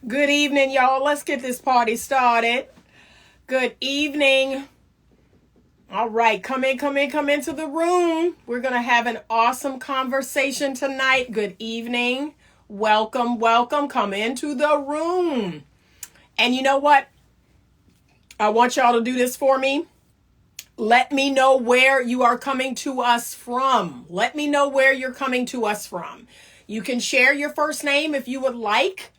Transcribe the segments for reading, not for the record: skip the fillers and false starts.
Good evening, y'all. Let's get this party started. Good evening. All right, come into the room. We're going to have an awesome conversation tonight. Good evening. Welcome. Come into the room. And you know what? I want y'all to do this for me. Let me know where you are coming to us from. Let me know where you're coming to us from. You can share your first name if you would like.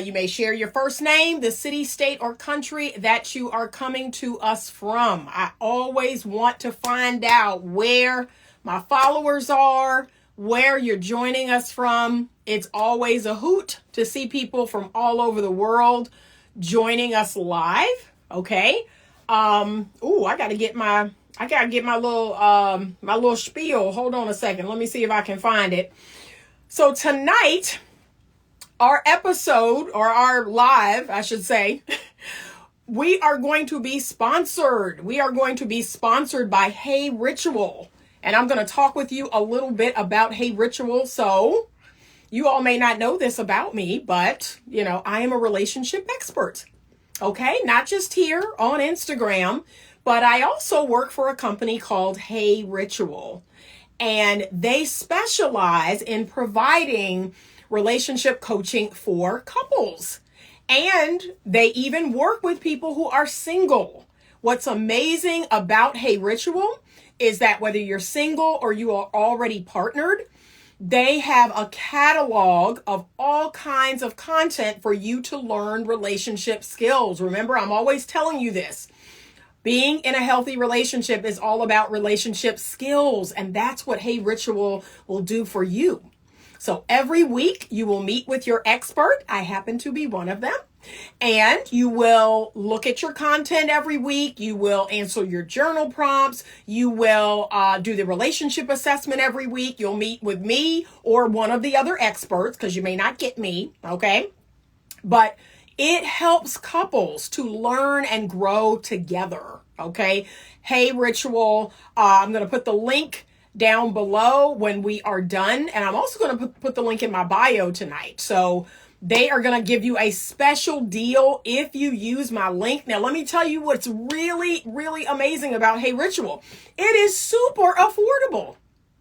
You may share your first name, the city, state, or country that you are coming to us from. I always want to find out where my followers are, where you're joining us from. It's always a hoot to see people from all over the world joining us live. Okay. I gotta get my little spiel. Hold on a second. Let me see if I can find it. So tonight, our episode, or our live, I should say, we are going to be sponsored. We are going to be sponsored by Hey Ritual. And I'm going to talk with you a little bit about Hey Ritual. So you all may not know this about me, but I am a relationship expert. Okay, not just here on Instagram, but I also work for a company called Hey Ritual. And they specialize in providing relationship coaching for couples. And they even work with people who are single. What's amazing about Hey Ritual is that whether you're single or you are already partnered, they have a catalog of all kinds of content for you to learn relationship skills. Remember, I'm always telling you this. Being in a healthy relationship is all about relationship skills, and that's what Hey Ritual will do for you. So every week you will meet with your expert. I happen to be one of them. And you will look at your content every week. You will answer your journal prompts. You will do the relationship assessment every week. You'll meet with me or one of the other experts, because you may not get me, okay? But it helps couples to learn and grow together, okay? Hey Ritual, I'm going to put the link down below when we are done. And I'm also going to put the link in my bio tonight. So they are going to give you a special deal if you use my link. Now, let me tell you what's really, really amazing about Hey Ritual. It is super affordable.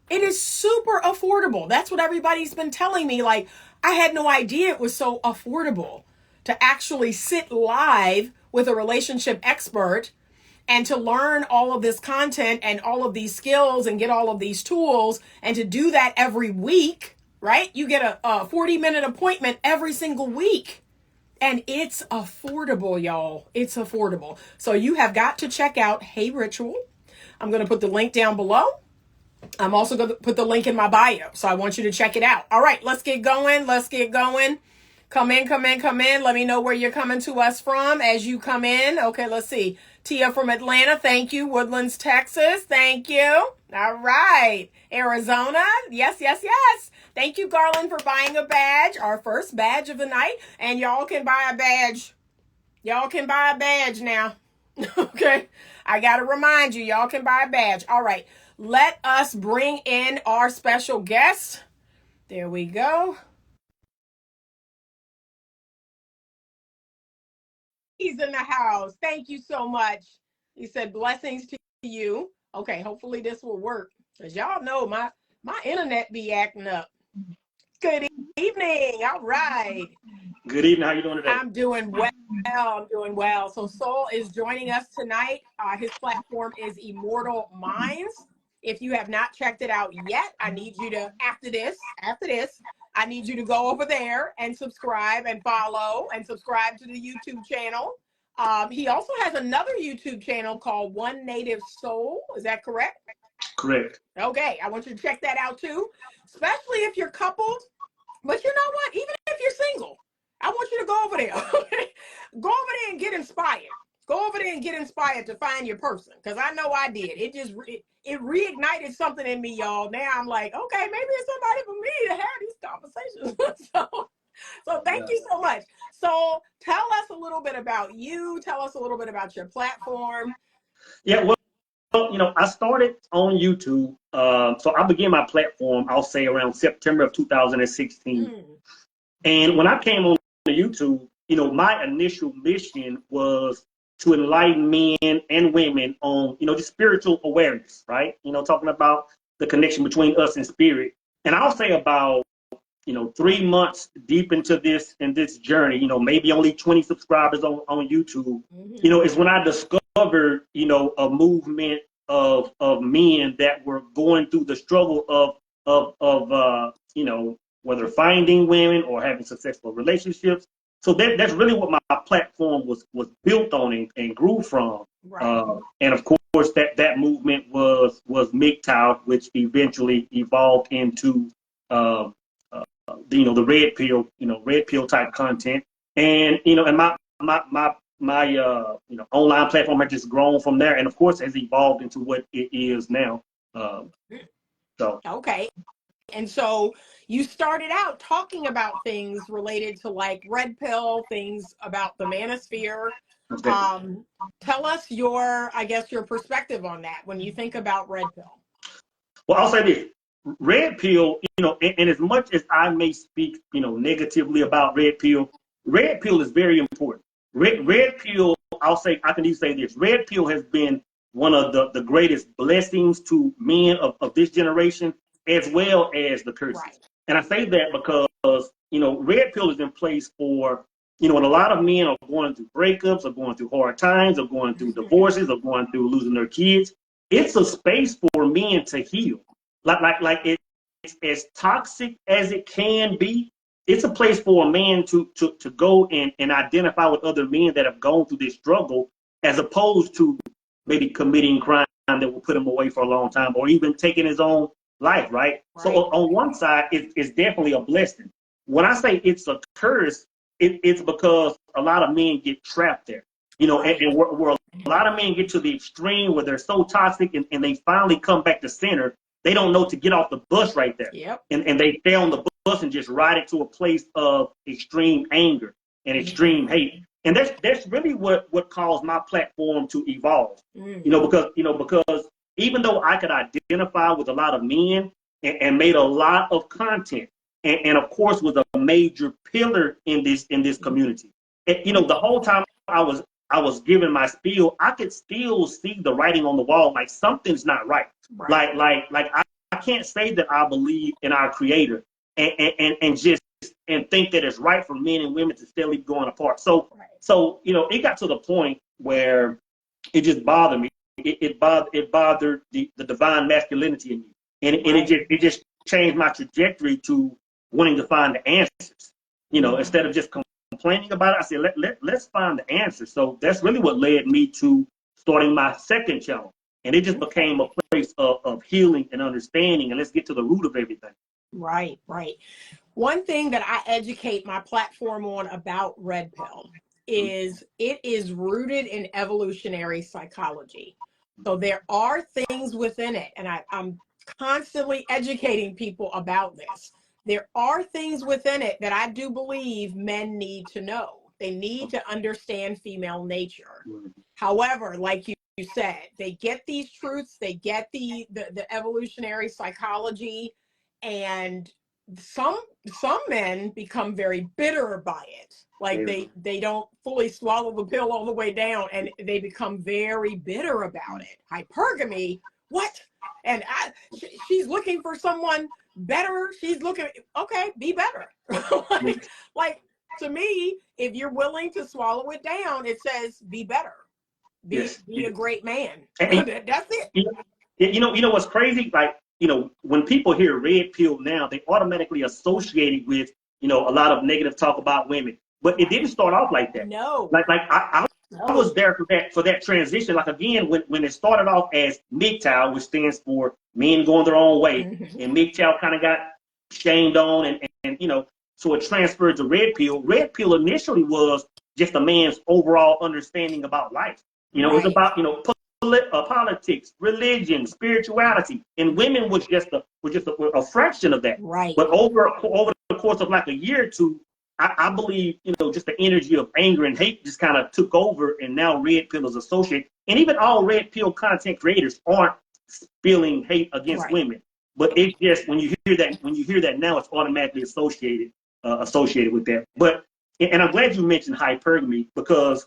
It is super affordable. That's what everybody's been telling me. Like, I had no idea it was so affordable to actually sit live with a relationship expert and to learn all of this content and all of these skills and get all of these tools, and to do that every week, right? You get a 40-minute appointment every single week. And it's affordable, y'all. It's affordable. So you have got to check out Hey Ritual. I'm going to put the link down below. I'm also going to put the link in my bio. So I want you to check it out. All right, let's get going. Come in. Let me know where you're coming to us from as you come in. Okay, let's see. Tia from Atlanta, thank you. Woodlands, Texas, thank you. All right. Arizona, yes. Thank you, Garland, for buying a badge, our first badge of the night. And y'all can buy a badge. Now. Okay. I got to remind you, y'all can buy a badge. All right. Let us bring in our special guest. There we go. He's in the house. Thank you so much. He said blessings to you. Okay, hopefully this will work. Because y'all know my internet be acting up. Good evening. All right. Good evening. How you doing today? I'm doing well. So Soul is joining us tonight. His platform is Immortal Minds. If you have not checked it out yet, I need you to, after this, I need you to go over there and subscribe and follow and subscribe to the YouTube channel. He also has another YouTube channel called One Native Soul. Is that correct? Correct. Okay, I want you to check that out too, especially if you're coupled. But you know what? Even if you're single, I want you to go over there. Go over there and get inspired. Go over there and get inspired to find your person, because I know I did. It reignited something in me, y'all. Now I'm like, okay, maybe it's somebody for me to have these conversations. So thank you so much. So tell us a little bit about you. Tell us a little bit about your platform. Yeah, well, I started on YouTube. So I began my platform, I'll say around September of 2016. And when I came on YouTube, my initial mission was to enlighten men and women on, just spiritual awareness, right? Talking about the connection between us and spirit. And I'll say about, 3 months deep into this journey, maybe only 20 subscribers on YouTube, is when I discovered, a movement of men that were going through the struggle of whether finding women or having successful relationships. So that's really what my platform was built on and grew from. Right. And of course, that movement was MGTOW, which eventually evolved into the red pill type content. And and my online platform has just grown from there, and of course has evolved into what it is now. So okay. And so you started out talking about things related to like red pill, things about the manosphere. Tell us your perspective on that when you think about red pill. Well, I'll say this. Red pill, and as much as I may speak, negatively about red pill is very important. Red pill, I can even say this. Red pill has been one of the greatest blessings to men of this generation, as well as the curses. Right. And I say that because, red pill is in place for, when a lot of men are going through breakups, or going through hard times, or going through divorces, or going through losing their kids. It's a space for men to heal. Like it's as toxic as it can be. It's a place for a man to go and identify with other men that have gone through this struggle, as opposed to maybe committing crime that will put him away for a long time, or even taking his own life, right? So on one side, it's definitely a blessing. When I say it's a curse, it's because a lot of men get trapped there. And where a lot of men get to the extreme where they're so toxic and they finally come back to center, they don't know to get off the bus right there. Yep. And they stay on the bus and just ride it to a place of extreme anger and extreme hate. And that's really what caused my platform to evolve. Because even though I could identify with a lot of men and made a lot of content, and of course was a major pillar in this community. And, the whole time I was giving my spiel, I could still see the writing on the wall, like something's not right. Like I can't say that I believe in our creator and think that it's right for men and women to steadily be going apart. So it got to the point where it just bothered me. It bothered the divine masculinity in me. And it just changed my trajectory to wanting to find the answers. Instead of just complaining about it, I said, let's find the answer. So that's really what led me to starting my second channel. And it just became a place of healing and understanding. And let's get to the root of everything. Right. One thing that I educate my platform on about red pill is it is rooted in evolutionary psychology. So there are things within it, and I'm constantly educating people about this. There are things within it that I do believe men need to know. They need to understand female nature. However, like you said, they get these truths, they get the evolutionary psychology, and some men become very bitter by it. Like they don't fully swallow the pill all the way down, and they become very bitter about it. Hypergamy, what? And she's looking for someone better. She's looking, okay, be better. like to me, if you're willing to swallow it down, it says be better. Be a great man. That's it. You know what's crazy? Like, when people hear red pill now, they automatically associate it with, a lot of negative talk about women. But it didn't start off like that. No. Like I was there for that transition. Like, again, when it started off as MGTOW, which stands for men going their own way, and MGTOW kind of got shamed on, and so it transferred to red pill. Red pill initially was just a man's overall understanding about life. It was about politics, religion, spirituality, and women was just a fraction of that. Right. But over the course of like a year or two, I believe just the energy of anger and hate just kind of took over, and now red pill is associated. And even all red pill content creators aren't spilling hate against women, but it's just when you hear that now, it's automatically associated with that. But and I'm glad you mentioned hypergamy, because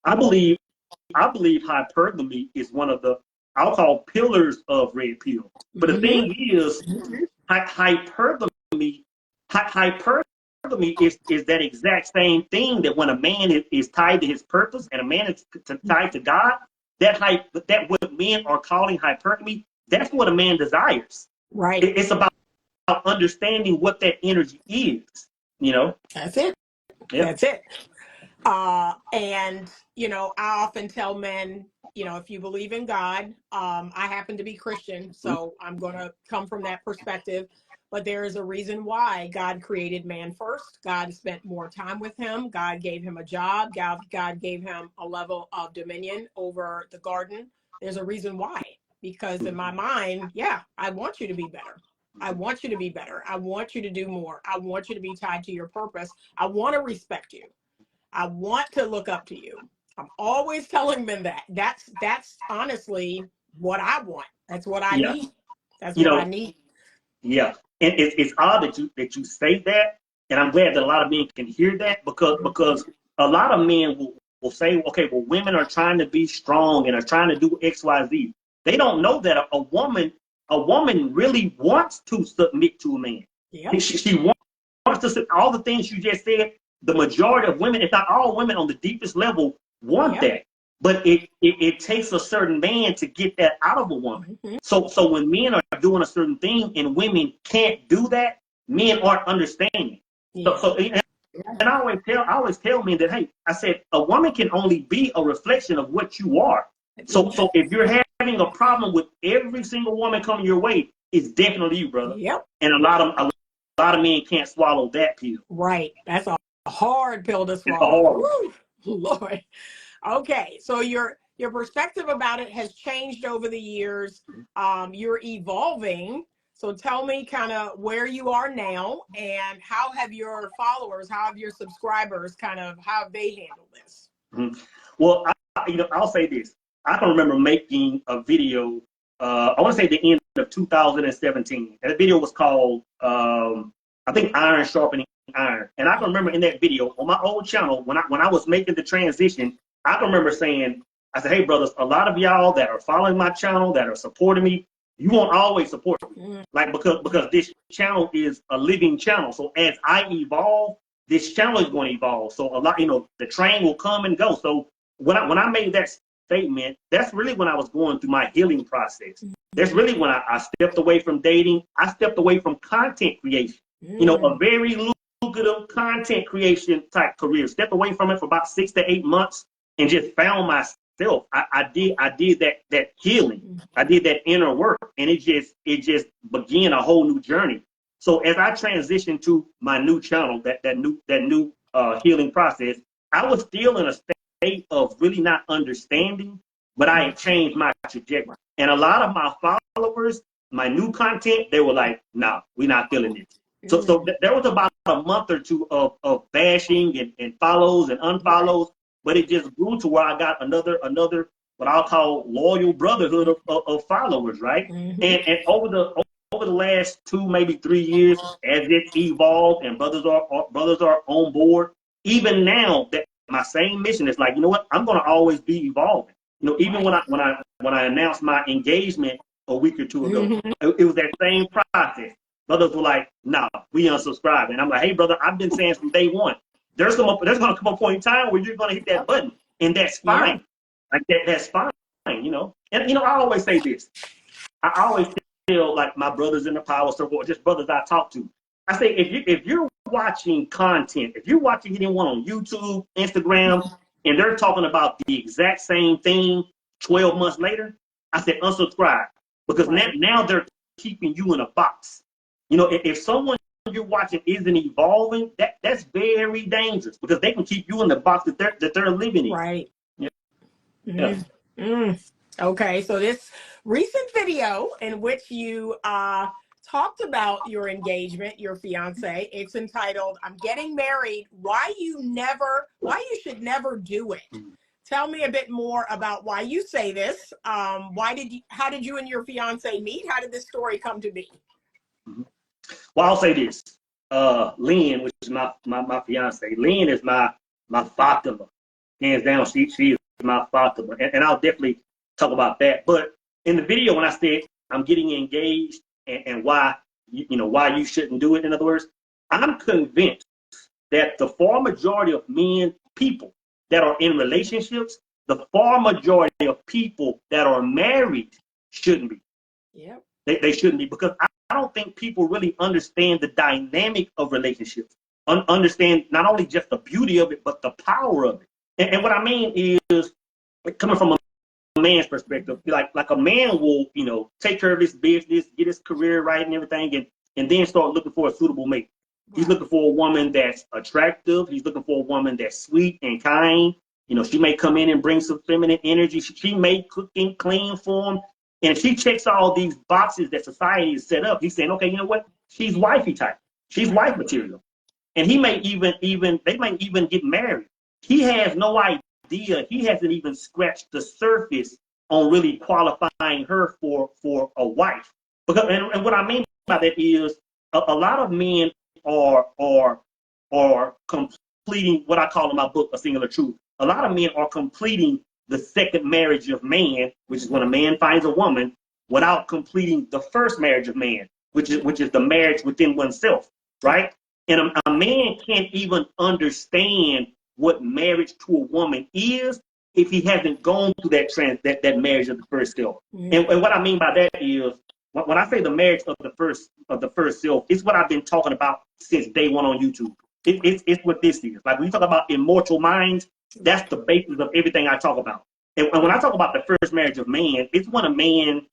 I believe hypergamy is one of the, I'll call, pillars of red pill. But the thing is, hypergamy is that exact same thing, that when a man is tied to his purpose and a man is tied to God, that what men are calling hypergamy, that's what a man desires. Right. It's about understanding what that energy is. That's it. Yeah. That's it. And, I often tell men, if you believe in God, I happen to be Christian, so I'm going to come from that perspective. But there is a reason why God created man first. God spent more time with him. God gave him a job. God gave him a level of dominion over the garden. There's a reason why. Because in my mind, I want you to be better. I want you to be better. I want you to do more. I want you to be tied to your purpose. I want to respect you. I want to look up to you. I'm always telling men that. That's honestly what I want. That's what I need. That's what I need. Yeah. And it's odd that you say that, and I'm glad that a lot of men can hear that, because a lot of men will say, okay, well, women are trying to be strong and are trying to do X, Y, Z. They don't know that a woman really wants to submit to a man. Yep. She wants to, all the things you just said. The majority of women, if not all women on the deepest level, want that. But it takes a certain man to get that out of a woman. So when men are doing a certain thing and women can't do that, men aren't understanding. And I always tell men that, hey, I said, a woman can only be a reflection of what you are. So if you're having a problem with every single woman coming your way, it's definitely you, brother. Yep. And a lot of men can't swallow that pill. Right. That's a hard pill to swallow. Woo, Lord. Okay, so your perspective about it has changed over the years. You're evolving. So tell me kind of where you are now, and how have your followers, how have your subscribers how have they handled this? Well, I'll say this. I can remember making a video, I want to say the end of 2017. And the video was called, I think, Iron Sharpening Iron. And I can remember in that video on my old channel, when I was making the transition, I can remember saying, I said, hey, brothers, a lot of y'all that are following my channel, that are supporting me, you won't always support me. Like, because this channel is a living channel. So as I evolve, this channel is going to evolve. So a lot, the train will come and go. So when I made that statement, that's really when I was going through my healing process. That's really when I stepped away from dating. I stepped away from content creation. A very lucrative content creation type career. Stepped away from it for about 6 to 8 months and just found myself. I did that healing. I did that inner work, and it just began a whole new journey. So as I transitioned to my new channel, that new healing process, I was still in a state of really not understanding, but I had changed my trajectory. And a lot of my followers, my new content, they were like, nah, we're not feeling it. So there was about a month or two of bashing and follows and unfollows, but it just grew to where I got another what I'll call loyal brotherhood of followers, right? And over the last 2, maybe 3 years, as it's evolved and brothers are on board, even now that my same mission is like, you know what, I'm gonna always be evolving. Even when I announced my engagement a week or two ago, it was that same process. Brothers were like, nah, we unsubscribe. And I'm like, hey, brother, I've been saying from day one, there's going to come a point in time where you're going to hit that button, and that's fine. Like that's fine, And, I always say this. I always tell, like, my brothers in the power circle, or just brothers I talk to, I say, if you're watching content, if you're watching anyone on YouTube, Instagram, and they're talking about the exact same thing 12 months later, I said, unsubscribe. Because now they're keeping you in a box. If someone you're watching isn't evolving, that's very dangerous, because they can keep you in the box that they're living in. Right. Okay, so this recent video in which you talked about your engagement, your fiance, it's entitled, I'm Getting Married, Why You Should Never Do It. Tell me a bit more about why you say this. How did you and your fiance meet? How did this story come to be? Well, I'll say this. Lynn, which is my fiance. Lynn is my Fatima. Hands down, she is my Fatima. And I'll definitely talk about that. But in the video, when I said I'm getting engaged and why, why you shouldn't do it, in other words, I'm convinced that the far majority of people that are in relationships, the far majority of people that are married shouldn't be. Yep. They shouldn't be, because I don't think people really understand the dynamic of relationships, understand not only just the beauty of it, but the power of it. And what I mean is, coming from a man's perspective, like a man will, take care of his business, get his career right and everything, and then start looking for a suitable mate. Right. He's looking for a woman that's attractive. He's looking for a woman that's sweet and kind. She may come in and bring some feminine energy. She may cook and clean for him. And if she checks all these boxes that society has set up, he's saying, okay, you know what? She's wifey type. She's wife material. And they may even get married. He has no idea. He hasn't even scratched the surface on really qualifying her for a wife. Because, and what I mean by that is a lot of men are completing what I call in my book, A Singular Truth. A lot of men are completing the second marriage of man, which is when a man finds a woman, without completing the first marriage of man, which is the marriage within oneself, right? And a man can't even understand what marriage to a woman is if he hasn't gone through that marriage of the first self. Mm-hmm. And what I mean by that is, when I say the marriage of the first self, it's what I've been talking about since day one on YouTube. It's what this is. Like when you talk about immortal minds, that's the basis of everything I talk about. And when I talk about the first marriage of man, it's when a man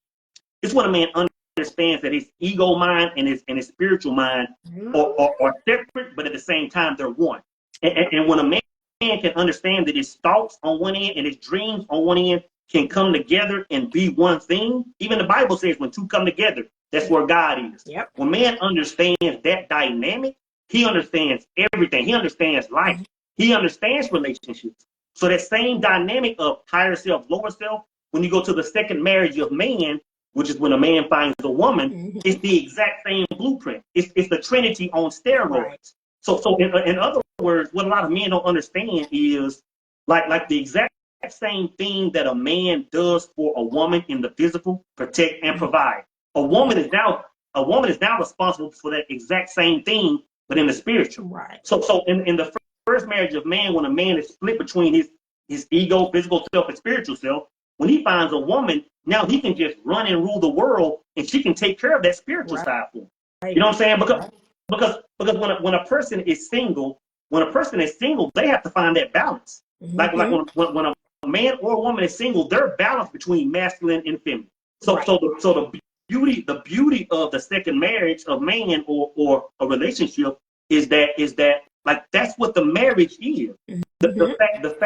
understands that his ego mind and his spiritual mind are separate, but at the same time they're one. And when a man can understand that his thoughts on one end and his dreams on one end can come together and be one thing, even the Bible says when two come together, that's where God is. Yep. When man understands that dynamic, he understands everything. He understands life. He understands relationships. So that same dynamic of higher self, lower self, when you go to the second marriage of man, which is when a man finds a woman, it's the exact same blueprint. It's the Trinity on steroids. Right. So in other words, what a lot of men don't understand is like the exact same thing that a man does for a woman in the physical, protect and provide. A woman is now responsible for that exact same thing, but in the spiritual. Right. So in the first marriage of man, when a man is split between his ego, physical self, and spiritual self, when he finds a woman, now he can just run and rule the world, and she can take care of that spiritual side for him. Right. You know what I'm saying? Because when a person is single, they have to find that balance. Like when a man or a woman is single, they're balanced between masculine and feminine. So the beauty of the second marriage of man or a relationship is that like that's what the marriage is. The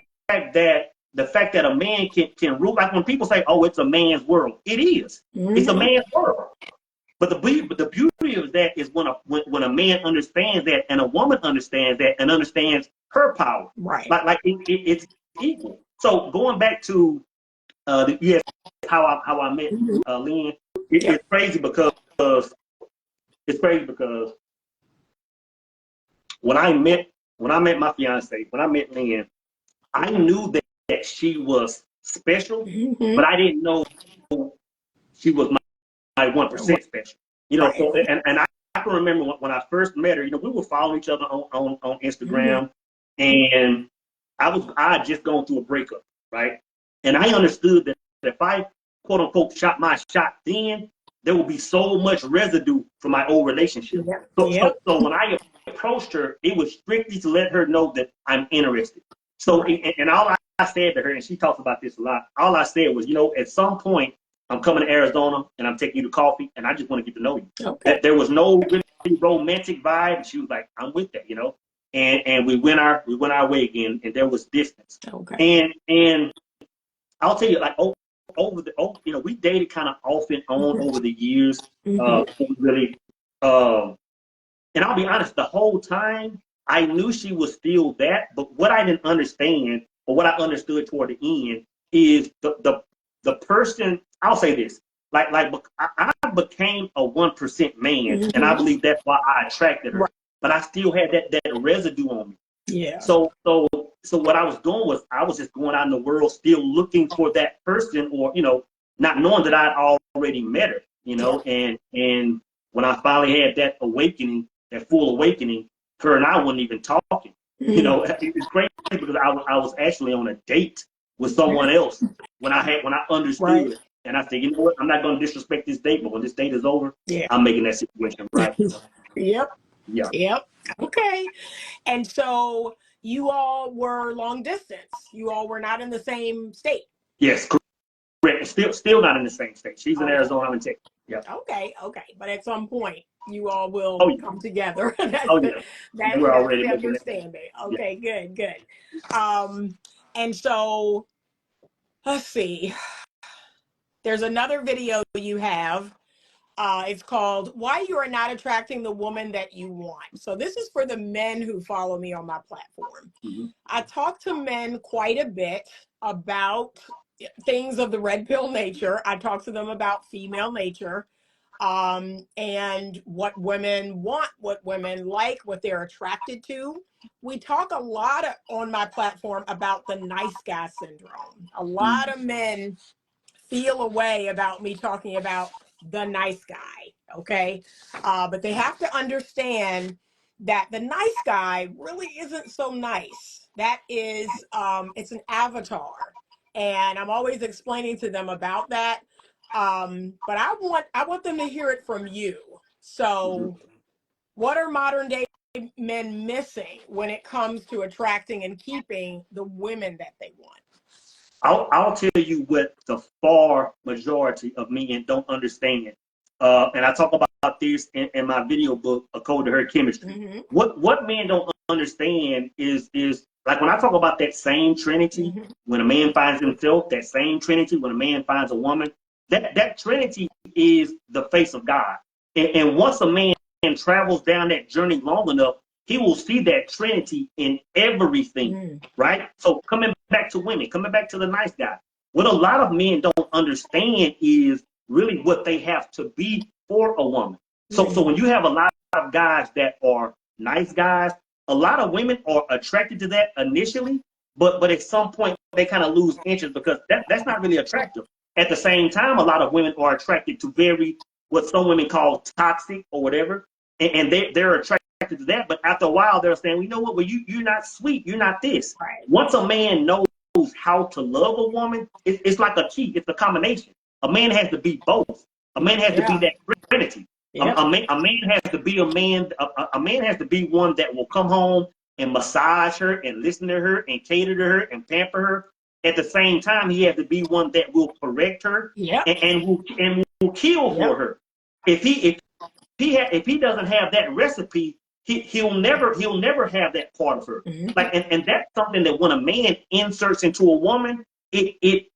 fact that a man can rule, like when people say, oh, it's a man's world, it is. It's a man's world. But the beauty of that is when a man understands that and a woman understands that and understands her power. Right. Like it's equal. So going back to the US, how I met Lynn, it's crazy because when I met my fiance, when I met Lynn, I knew that she was special, but I didn't know she was my 1% special. So, and I can remember when I first met her, we were following each other on Instagram, and I had just gone through a breakup, right? And I understood that if I quote unquote shot my shot then, there would be so much residue from my old relationship. So when I approached her, it was strictly to let her know that I'm interested. So and all I said to her, and she talks about this a lot, all I said was, at some point I'm coming to Arizona and I'm taking you to coffee and I just want to get to know you. Okay. There was no really romantic vibe. And she was like, I'm with that, and we went our way again, and there was distance. Okay. And I'll tell you, like we dated kind of off and on over the years. Really, and I'll be honest, the whole time I knew she was still that, but what I didn't understand, or what I understood toward the end, is the person. I'll say this, like I became a 1% man, and I believe that's why I attracted her. Right. but I still had that residue on me. Yeah. So what I was doing was I was just going out in the world still looking for that person, or not knowing that I'd already met her, and when I finally had that awakening, that full awakening, her and I wasn't even talking. It's crazy because I was actually on a date with someone else when I understood. Right. And I said, you know what, I'm not going to disrespect this date, but when this date is over, Yeah. I'm making that situation right. Yep. Yeah. Yep. Okay. And so you all were long distance. You all were not in the same state. Yes, correct. Still not in the same state. She's in Arizona, I'm in Texas. Yeah. Okay. But at some point, you all will come together. That's We're already the making understanding. that. Okay. Yeah. Good. And so let's see. There's another video you have. It's called Why You Are Not Attracting the Woman That You Want. So this is for the men who follow me on my platform. Mm-hmm. I talk to men quite a bit about things of the red pill nature. I talk to them about female nature, and what women want, what women like, what they're attracted to. We talk a lot on my platform about the nice guy syndrome. A lot of men feel a way about me talking about the nice guy, okay? But they have to understand that the nice guy really isn't so nice. That is, it's an avatar. And I'm always explaining to them about that. But I want them to hear it from you. So what are modern day men missing when it comes to attracting and keeping the women that they want? I'll tell you what the far majority of men don't understand. And I talk about this in my video book, A Code to Her Chemistry. Mm-hmm. What men don't understand is like when I talk about that same trinity, when a man finds himself, that same trinity, when a man finds a woman, that trinity is the face of God. And once a man travels down that journey long enough, he will see that trinity in everything, right? So coming back to women, coming back to the nice guy, what a lot of men don't understand is really what they have to be for a woman. So when you have a lot of guys that are nice guys, a lot of women are attracted to that initially, but at some point they kind of lose interest because that's not really attractive. At the same time, a lot of women are attracted to what some women call toxic or whatever, and they're attracted to that. But after a while, they're saying, well, you know what? Well, you're not sweet. You're not this. Right. Once a man knows how to love a woman, it's like a key. It's a combination. A man has to be both. A man has to be that trinity. Yep. A man has to be a man. A man has to be one that will come home and massage her and listen to her and cater to her and pamper her. At the same time, he has to be one that will correct her and will kill for her. If he doesn't have that recipe, he'll never have that part of her. Like and that's something that when a man inserts into a woman, it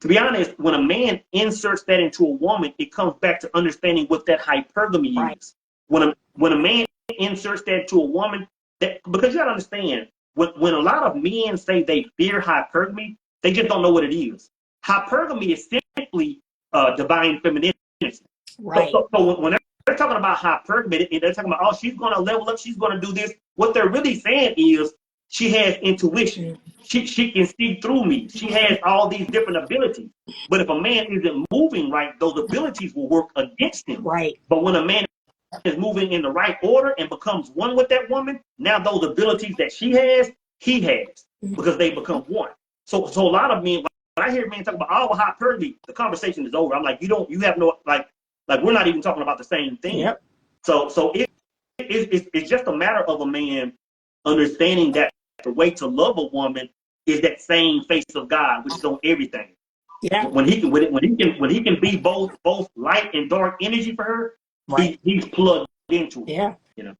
to be honest, when a man inserts that into a woman, it comes back to understanding what that hypergamy is. When a man inserts that into a woman, that because you gotta understand, when a lot of men say they fear hypergamy, they just don't know what it is. Hypergamy is simply divine femininity. Right. So when they're talking about hypergamy, they're talking about, oh, she's going to level up, she's going to do this. What they're really saying is she has intuition. She can see through me. She has all these different abilities. But if a man isn't moving right, those abilities will work against him. Right. But when a man is moving in the right order and becomes one with that woman, now those abilities that she has, he has, because they become one. So a lot of men, when I hear men talk about, oh, hypergamy, the conversation is over. I'm like, you have no, like we're not even talking about the same thing. Yep. So it's just a matter of a man understanding that the way to love a woman is that same face of God, which is on everything. Yeah. When he can be both light and dark energy for her, he's plugged into it. Yeah. You know.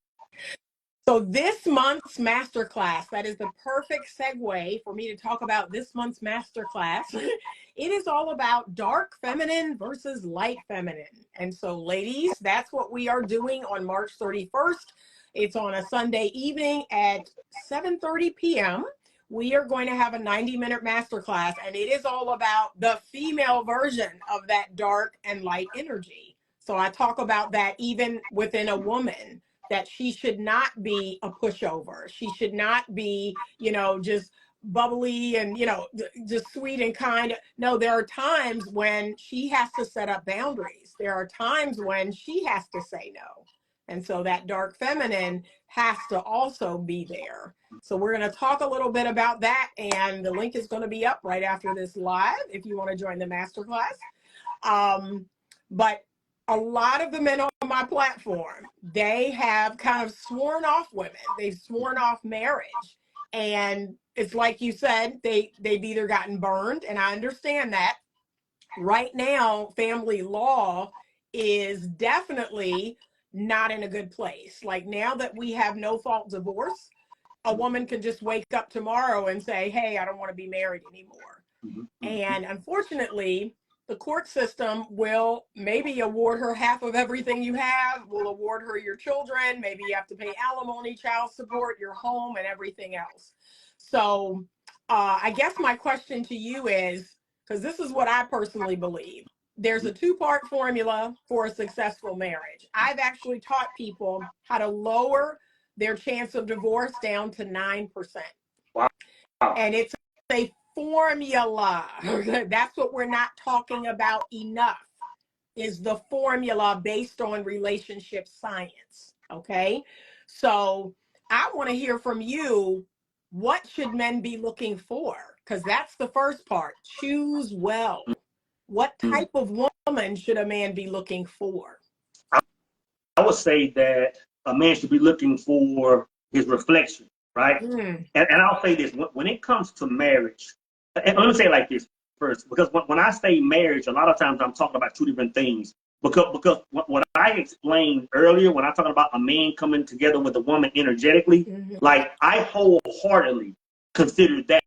So this month's masterclass, that is the perfect segue for me to talk about this month's masterclass. It is all about dark feminine versus light feminine. And so ladies, that's what we are doing on March 31st. It's on a Sunday evening at 7:30 p.m. We are going to have a 90-minute masterclass, and it is all about the female version of that dark and light energy. So I talk about that even within a woman, that she should not be a pushover. She should not be, just bubbly and, just sweet and kind. No, there are times when she has to set up boundaries. There are times when she has to say no. And so that dark feminine has to also be there. So we're going to talk a little bit about that. And the link is going to be up right after this live if you want to join the masterclass. But a lot of the men on my platform, they have kind of sworn off women. They've sworn off marriage. And it's like you said, they've either gotten burned, and I understand that. Right now, family law is definitely not in a good place. Like now that we have no fault divorce, a woman can just wake up tomorrow and say, hey, I don't want to be married anymore. And unfortunately, the court system will maybe award her half of everything you have, will award her your children. Maybe you have to pay alimony, child support, your home, and everything else. So I guess my question to you is, because this is what I personally believe, there's a two-part formula for a successful marriage. I've actually taught people how to lower their chance of divorce down to 9%. Wow. And it's a formula. That's what we're not talking about enough, is the formula based on relationship science. Okay. So I want to hear from you. What should men be looking for? Because that's the first part. Choose well. What type of woman should a man be looking for? I would say that a man should be looking for his reflection, right? And I'll say this, when it comes to marriage, and let me say it like this first, because when I say marriage, a lot of times I'm talking about two different things. Because what I explained earlier, when I'm talking about a man coming together with a woman energetically, like I wholeheartedly consider that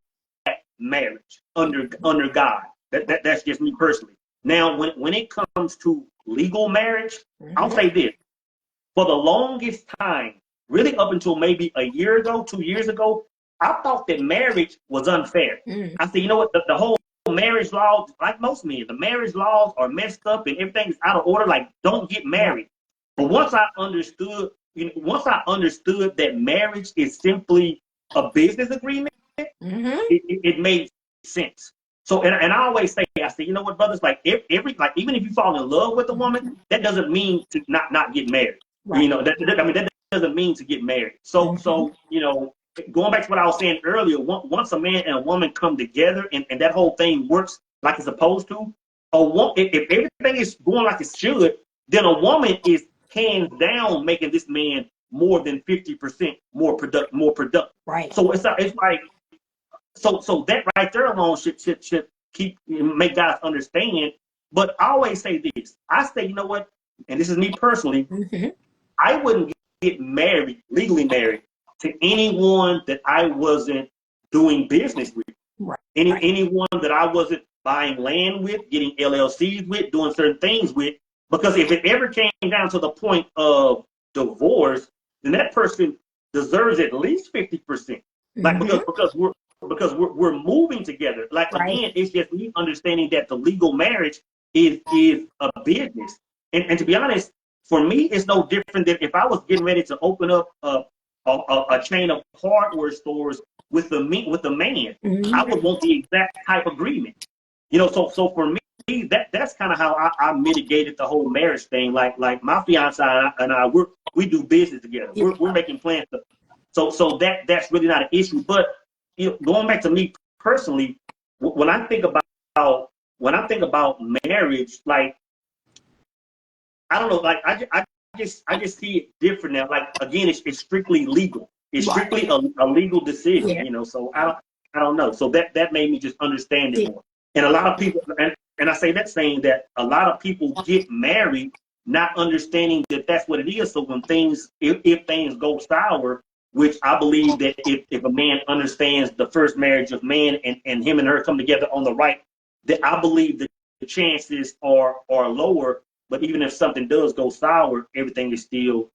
marriage under God. That's just me personally. Now, when it comes to legal marriage, I'll say this. For the longest time, really up until maybe a year ago, 2 years ago, I thought that marriage was unfair. I said, you know what, the whole marriage laws, like most men, the marriage laws are messed up and everything's out of order, like don't get married. But once I understood that marriage is simply a business agreement, it made sense. So, and I always say, I say, you know what, brothers, like even if you fall in love with a woman, that doesn't mean to not get married. Right. That doesn't mean to get married. So, going back to what I was saying earlier, once a man and a woman come together and that whole thing works like it's supposed to, if everything is going like it should, then a woman is hands down making this man more than 50% more productive. Right. So it's like, so that right there alone should make guys understand. But I always say this. I say, you know what, and this is me personally, I wouldn't get married, legally married, to anyone that I wasn't doing business with. Right. Anyone that I wasn't buying land with, getting LLCs with, doing certain things with. Because if it ever came down to the point of divorce, then that person deserves at least 50%. Like because we're moving together. Like again, it's just me understanding that the legal marriage is a business. And to be honest, for me, it's no different than if I was getting ready to open up a chain of hardware stores with the man. I would want the exact type agreement. So for me, that's kind of how I mitigated the whole marriage thing. Like my fiance and I we do business together. We're making plans. So that's really not an issue. But going back to me personally, when I think about marriage, like I don't know, like I just see it different now. Like again, it's strictly legal. It's strictly a legal decision, So I don't know. So that made me just understand it more. And a lot of people, and I say that saying that a lot of people get married not understanding that that's what it is. So when if things go sour, which I believe that if a man understands the first marriage of man and him and her come together on the right, that I believe that the chances are lower. But even if something does go sour, everything is still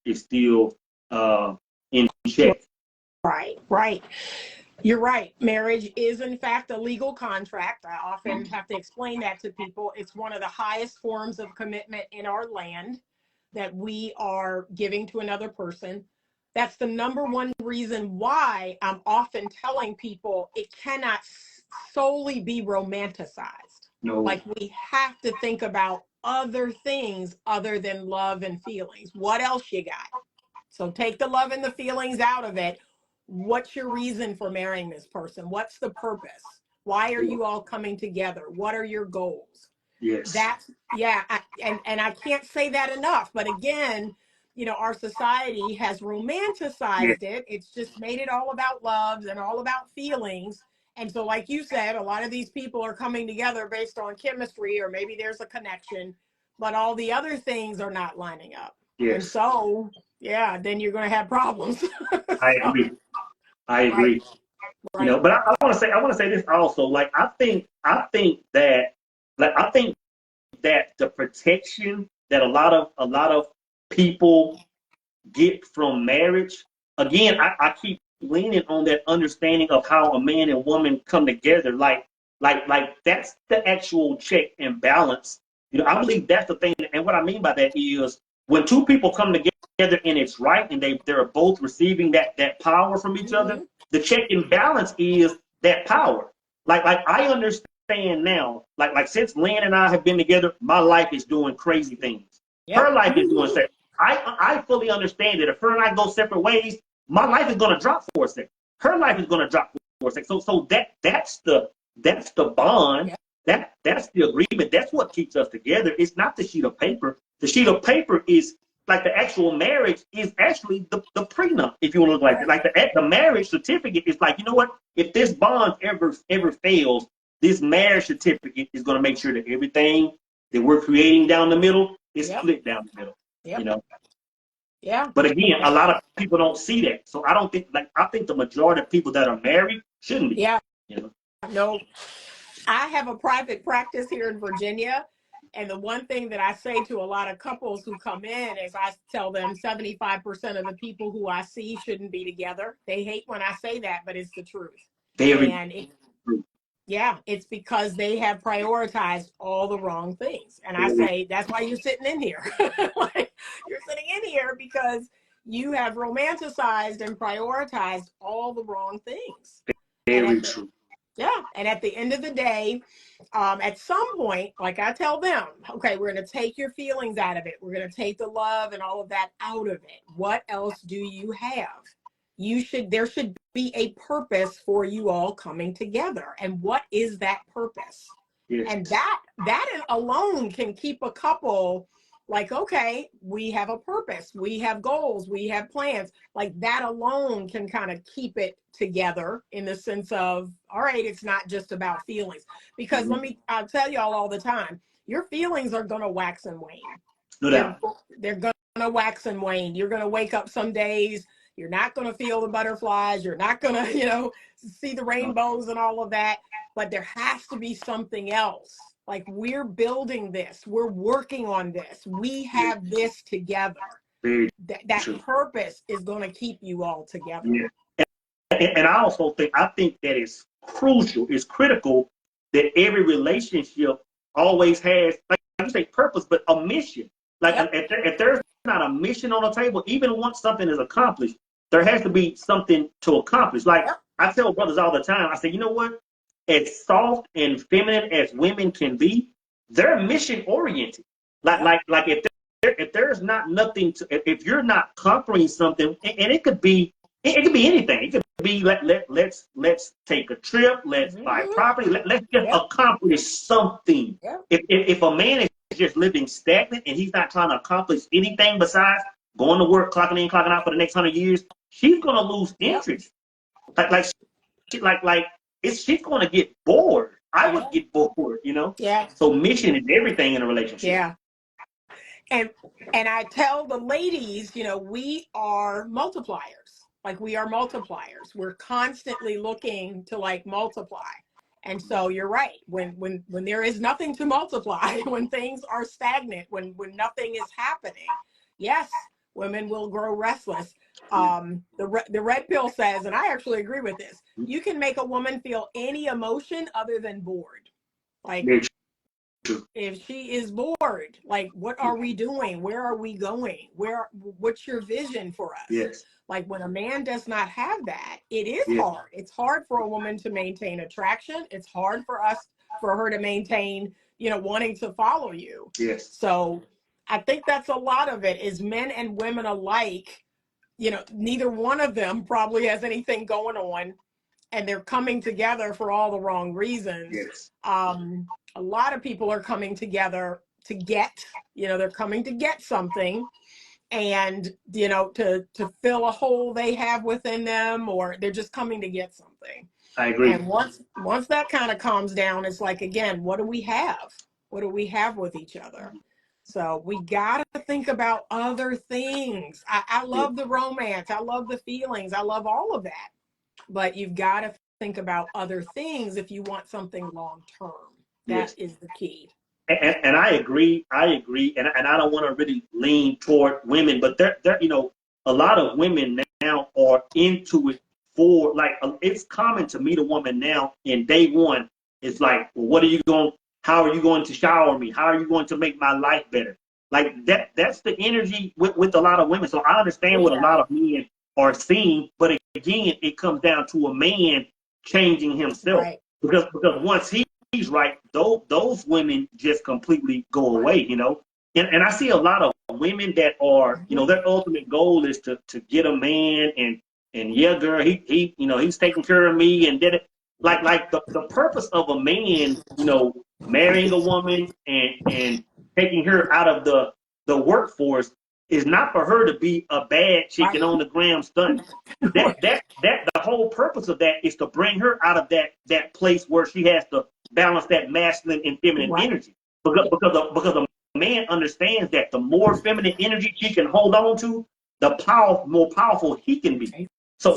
in check. Right. You're right. Marriage is, in fact, a legal contract. I often have to explain that to people. It's one of the highest forms of commitment in our land. that we are giving to another person. That's the number one reason why I'm often telling people it cannot solely be romanticized. No. Like, we have to think about other things other than love and feelings. What else you got? So take the love and the feelings out of it. What's your reason for marrying this person? What's the purpose? Why are you all coming together? What are your goals? Yes. That's, yeah, and I can't say that enough. But again, our society has Yes. romanticized it. It's just made it all about loves and all about feelings. And so, like you said, a lot of these people are coming together based on chemistry, or maybe there's a connection, but all the other things are not lining up. Yes. And so, yeah, then you're going to have problems. I agree. I agree. Right. But I want to say this also. Like, I think that the protection that a lot of people get from marriage, again, I keep leaning on that understanding of how a man and woman come together. Like that's the actual check and balance. I believe that's the thing. And what I mean by that is, when two people come together and it's right, and they're both receiving that power from each other, the check and balance is that power. Like I understand now, like since Lynn and I have been together, my life is doing crazy things. Yep. Her life is doing separate. I fully understand that if her and I go separate ways, my life is going to drop for a second. Her life is going to drop for a second. So that's the bond. Yep. That's the agreement. That's what keeps us together. It's not the sheet of paper. The sheet of paper is, like, the actual marriage is actually the prenup, if you want to look like it. Like the marriage certificate is like, you know what? If this bond ever fails, this marriage certificate is going to make sure that everything that we're creating down the middle is split down the middle. Yep. Yeah. But again, a lot of people don't see that. So I don't think, I think the majority of people that are married shouldn't be. Yeah. No, I have a private practice here in Virginia. And the one thing that I say to a lot of couples who come in is, I tell them 75% of the people who I see shouldn't be together. They hate when I say that, but it's the truth. Yeah, it's because they have prioritized all the wrong things. And I say, that's why you're sitting in here. Like, you're sitting in here because you have romanticized and prioritized all the wrong things. Very true. Yeah. And at the end of the day, at some point, like I tell them, okay, we're going to take your feelings out of it. We're going to take the love and all of that out of it. What else do you have? There should be a purpose for you all coming together. And what is that purpose? Yes. And that alone can keep a couple like, okay, we have a purpose, we have goals, we have plans. Like, that alone can kind of keep it together, in the sense of, all right, it's not just about feelings. Because I'll tell y'all all the time, your feelings are going to wax and wane. No doubt. They're going to wax and wane. You're going to wake up some days, you're not going to feel the butterflies. You're not going to, see the rainbows and all of that. But there has to be something else. Like, we're building this. We're working on this. We have this together. That purpose is going to keep you all together. Yeah. And I also think that it's crucial, it's critical that every relationship always has, like you say, purpose, but a mission. Like, if there's not a mission on the table, even once something is accomplished, there has to be something to accomplish. Like, I tell brothers all the time, I say, you know what? As soft and feminine as women can be, they're mission oriented. Like if there's not nothing to, if you're not conquering something, and it could be anything. It could be let's take a trip, let's buy property, let's just accomplish something. If a man is just living stagnant and he's not trying to accomplish anything besides going to work, clocking in, clocking out for the next 100 years, she's gonna lose interest. She's going to get bored. I would get bored, Yeah. So mission is everything in a relationship. Yeah. And I tell the ladies, we are multipliers. Like, we are multipliers. We're constantly looking to, like, multiply. And so you're right. When there is nothing to multiply, when things are stagnant, when nothing is happening, yes, women will grow restless. The red pill says, and I actually agree with this, you can make a woman feel any emotion other than bored. Like, if she is bored, like, what are we doing? Where are we going? What's your vision for us? Yes. Like, when a man does not have that, it is Yes. hard. It's hard for a woman to maintain attraction. It's hard for her to maintain, wanting to follow you. Yes. So I think that's a lot of it, is men and women alike, neither one of them probably has anything going on, and they're coming together for all the wrong reasons. Yes. A lot of people are coming together to get, they're coming to get something, and, to fill a hole they have within them, or they're just coming to get something. I agree. And once that kind of calms down, it's like, again, what do we have? What do we have with each other? So we got to think about other things. I love the romance. I love the feelings. I love all of that. But you've got to think about other things if you want something long term. That is the key. And I agree. And I don't want to really lean toward women, but there, a lot of women now are into it for, like, it's common to meet a woman now in day one. It's like, well, how are you going to shower me? How are you going to make my life better? Like that's the energy with a lot of women. So I understand what a lot of men are seeing, but again, it comes down to a man changing himself. Right. Because once he's right, those women just completely go away, And I see a lot of women that are, their ultimate goal is to get a man and yeah, girl, he he's taking care of me, and did it. Like the purpose of a man, marrying a woman and taking her out of the workforce is not for her to be a bad chicken on the gram stunting. That the whole purpose of that is to bring her out of that place where she has to balance that masculine and feminine energy. Because a man understands that the more feminine energy she can hold on to, the more powerful he can be. So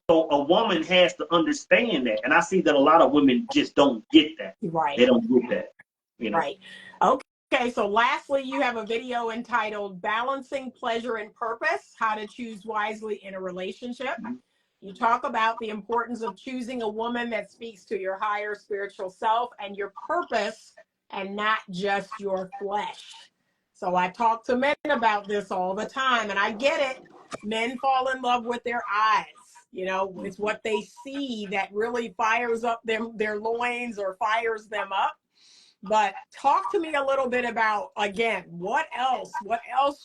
a woman has to understand that. And I see that a lot of women just don't get that. Right. They don't get that. Right. Okay, so lastly, you have a video entitled Balancing Pleasure and Purpose, How to Choose Wisely in a Relationship. Mm-hmm. You talk about the importance of choosing a woman that speaks to your higher spiritual self and your purpose, and not just your flesh. So I talk to men about this all the time, and I get it. Men fall in love with their eyes. It's what they see that really fires up their loins or fires them up. But talk to me a little bit about, again, what else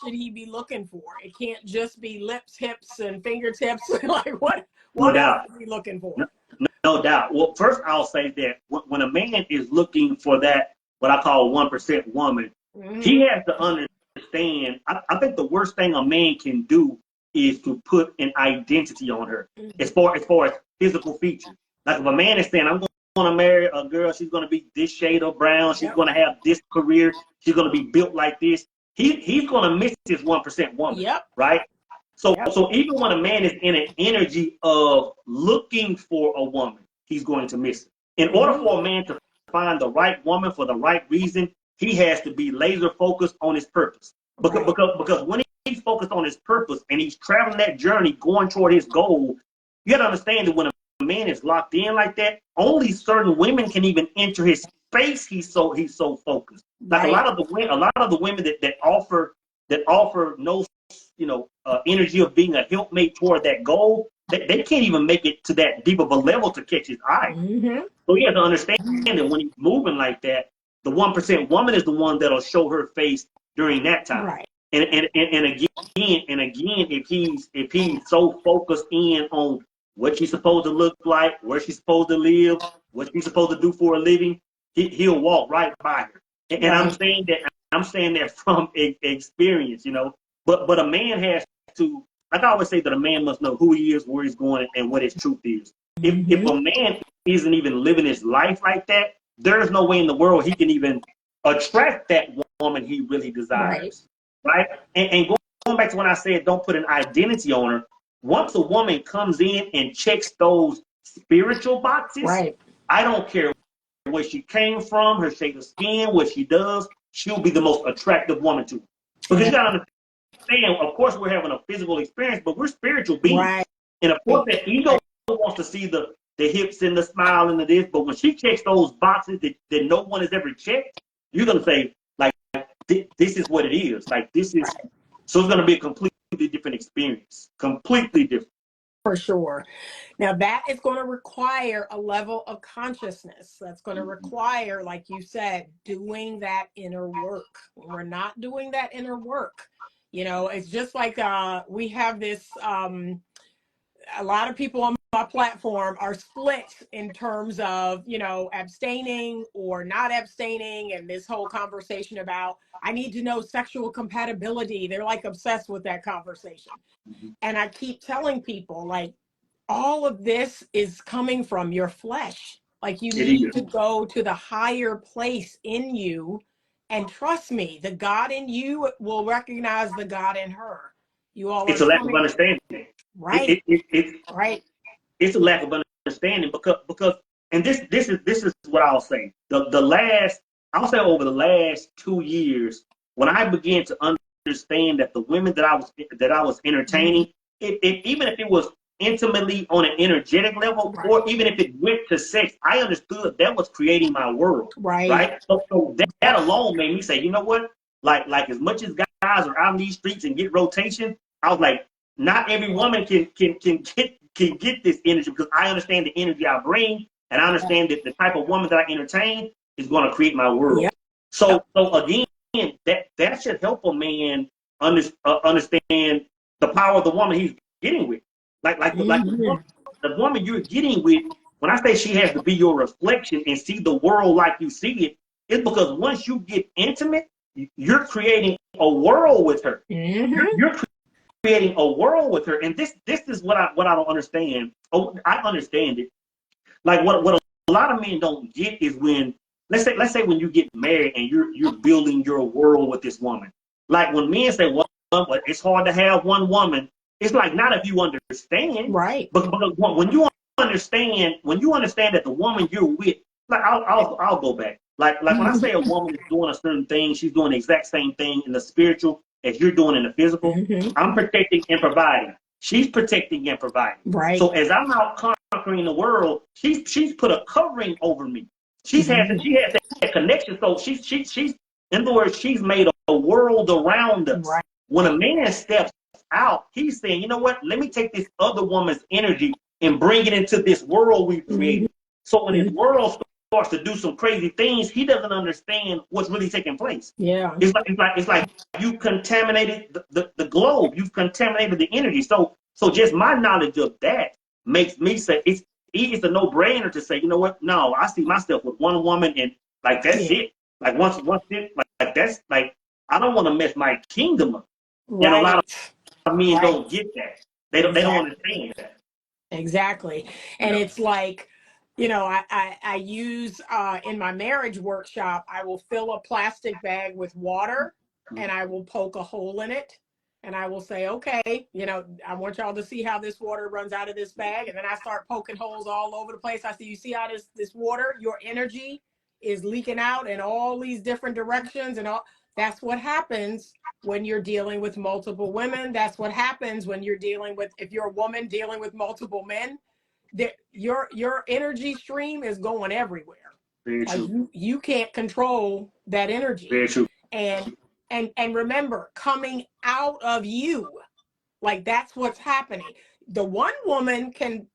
should he be looking for? It can't just be lips, hips, and fingertips. Like, what else is he looking for? No doubt. Well, first I'll say that when a man is looking for that, what I call 1% woman, he has to understand. I think the worst thing a man can do is to put an identity on her, as far as physical features. Like, if a man is saying, I'm going to marry a girl, she's going to be this shade of brown, she's going to have this career, she's going to be built like this, he's going to miss his 1% woman, right? So even when a man is in an energy of looking for a woman, he's going to miss it. In order for a man to find the right woman for the right reason, he has to be laser focused on his purpose. Because when he's focused on his purpose and he's traveling that journey, going toward his goal, you got to understand that when a man is locked in like that, only certain women can even enter his space. He's so focused. Like a lot of the women that offer no energy of being a helpmate toward that goal, they can't even make it to that deep of a level to catch his eye. So he has to understand that when he's moving like that, the 1% woman is the one that'll show her face during that time. Right. And again, if he's so focused in on what she's supposed to look like, where she's supposed to live, what she's supposed to do for a living, he'll walk right by her. And I'm saying that from experience, But a man has to, like I always say, that a man must know who he is, where he's going, and what his truth is. If a man isn't even living his life like that, there's no way in the world he can even attract that woman he really desires. Right? And going back to when I said don't put an identity on her, once a woman comes in and checks those spiritual boxes, I don't care where she came from, her shade of skin, what she does, she'll be the most attractive woman to. Because you got to understand, of course, we're having a physical experience, but we're spiritual beings. And of course, that ego wants to see the hips and the smile and the this, but when she checks those boxes that no one has ever checked, you're going to say, like, this is what it is. Like, this is, so it's going to be a completely different experience. Completely different. For sure. Now that is going to require a level of consciousness. That's going to require, like you said, doing that inner work. When we're not doing that inner work, it's just like we have this, a lot of people on my platform are split in terms of, abstaining or not abstaining. And this whole conversation about, I need to know sexual compatibility. They're like obsessed with that conversation. And I keep telling people, like, all of this is coming from your flesh. Like, you need to go to the higher place in you. And trust me, the God in you will recognize the God in her. You all It's are a lack of coming. understanding. Right. Right. It's a lack of understanding because and this is what I'll say. I'll say over the last 2 years, when I began to understand that the women that I was entertaining, even if it was intimately on an energetic level, or even if it went to sex, I understood that was creating my world. Right. So that alone made me say, you know what? Like as much as guys are out in these streets and get rotation, I was like, not every woman can get this energy, because I understand the energy I bring, and I understand that the type of woman that I entertain is going to create my world. Yep. So again, that should help a man understand the power of the woman he's getting with. Like the woman you're getting with. When I say she has to be your reflection and see the world like you see it, it's because once you get intimate, you're creating a world with her. You're creating a world with her, and this is what I don't understand. Oh, I understand it. Like what a lot of men don't get is when let's say when you get married and you're building your world with this woman. Like when men say, "Well, it's hard to have one woman," it's like not if you understand, right? But when you understand that the woman you're with, like I'll go back. Like when I say a woman is doing a certain thing, she's doing the exact same thing in the spiritual as you're doing in the physical. I'm protecting and providing. She's protecting and providing. Right. So as I'm out conquering the world, she's put a covering over me. She has that connection. So she's in other words, she's made a world around us. Right. When a man steps out, he's saying, you know what? Let me take this other woman's energy and bring it into this world we've created. So when his world starts to do some crazy things, he doesn't understand what's really taking place. Yeah. It's like you contaminated the globe. You've contaminated the energy. So just my knowledge of that makes me say it's a no-brainer to say, you know what? No, I see myself with one woman, and like that's it. Like once it, like that's like I don't want to mess my kingdom up. Right. And a lot of men don't get that. They don't understand that. Exactly. And it's like, I use in my marriage workshop, I will fill a plastic bag with water and I will poke a hole in it. And I will say, okay, I want y'all to see how this water runs out of this bag. And then I start poking holes all over the place. I say, you see how this water, your energy is leaking out in all these different directions, and all. That's what happens when you're dealing with multiple women. That's what happens when you're dealing with, if you're a woman dealing with multiple men, that your energy stream is going everywhere. Very true. You can't control that energy. Very true. And remember, coming out of you, like that's what's happening. The one woman can,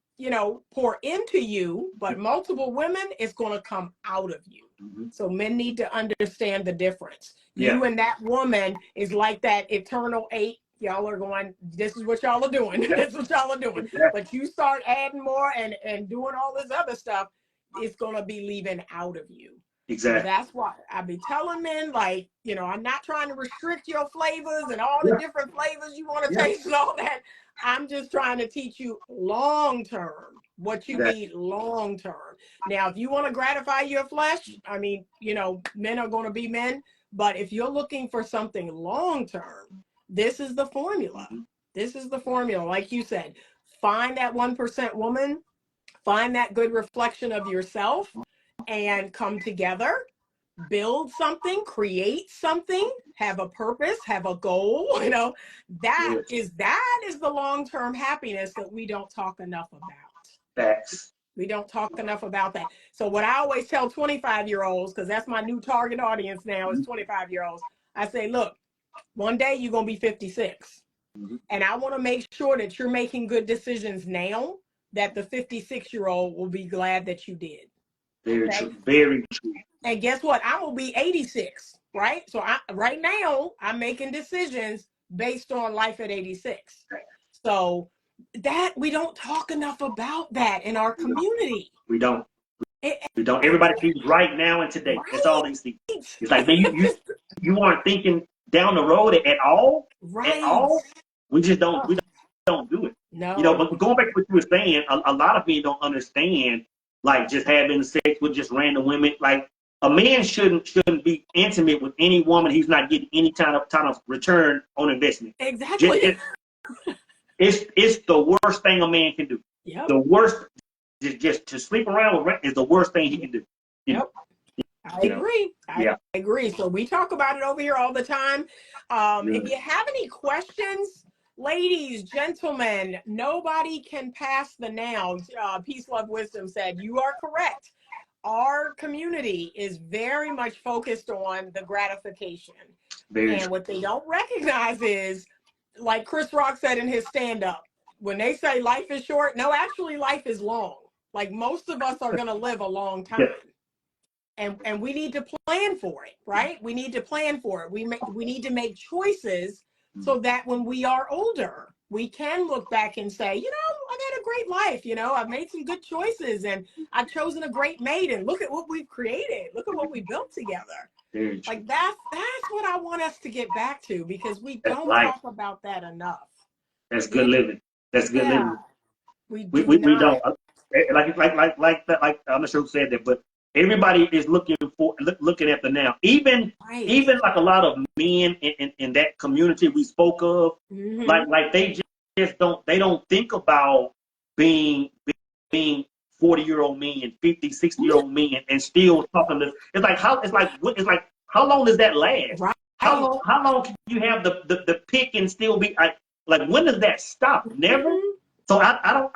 pour into you, but multiple women, it's going to come out of you. So men need to understand the difference. You and that woman is like that eternal 8. Y'all are going, this is what y'all are doing. This is what y'all are doing. But you start adding more and doing all this other stuff, it's going to be leaving out of you. Exactly. So that's why I be telling men, like, I'm not trying to restrict your flavors and all the different flavors you want to taste and all that. I'm just trying to teach you long term what you need long term. Now, if you want to gratify your flesh, I mean, men are going to be men. But if you're looking for something long term, this is the formula. This is the formula. Like you said, find that 1% woman, find that good reflection of yourself, and come together, build something, create something, have a purpose, have a goal. That is the long-term happiness that we don't talk enough about. We don't talk enough about that. So what I always tell 25-year-olds, because that's my new target audience now, is 25-year-olds. I say, look, one day you're going to be 56. And I want to make sure that you're making good decisions now, that the 56-year-old will be glad that you did. Very true. Very true. And guess what? I'm going to be 86, right? So right now, I'm making decisions based on life at 86. So that we don't talk enough about that in our community. We don't. We don't. Everybody sees right now and today. Right. That's all they see. It's like, man, you aren't thinking down the road at all. Right. At all. We just don't. We don't do it. No. You know, but going back to what you were saying, a lot of men don't understand, like, just having sex with just random women. Like, a man shouldn't be intimate with any woman he's not getting any kind of return on investment. Exactly. It's the worst thing a man can do. Yep. The worst, just to sleep around with is the worst thing he can do. Yep. I agree. I agree. So we talk about it over here all the time. If you have any questions, ladies, gentlemen, nobody can pass the now. Peace, Love, Wisdom said, you are correct. Our community is very much focused on the gratification. And what they don't recognize is, like Chris Rock said in his stand-up, when they say life is short, no, actually life is long. Like, most of us are going to live a long time. And we need to plan for it, right? We need to plan for it. We need to make choices so that when we are older, we can look back and say, you know, I've had a great life. You know, I've made some good choices and I've chosen a great mate. And look at what we've created. Look at what we built together. Like, that's what I want us to get back to, because we don't talk about that enough. That's good living. That's good living. We don't. Like I'm not sure who said that, but everybody is looking at the now. Even like a lot of men in that community we spoke of, like they just don't think about being 40-year-old men, 50, 60-year-old men, and still talking to. It's like how long does that last? Right. How long can you have the pick and still be like when does that stop? Never. So I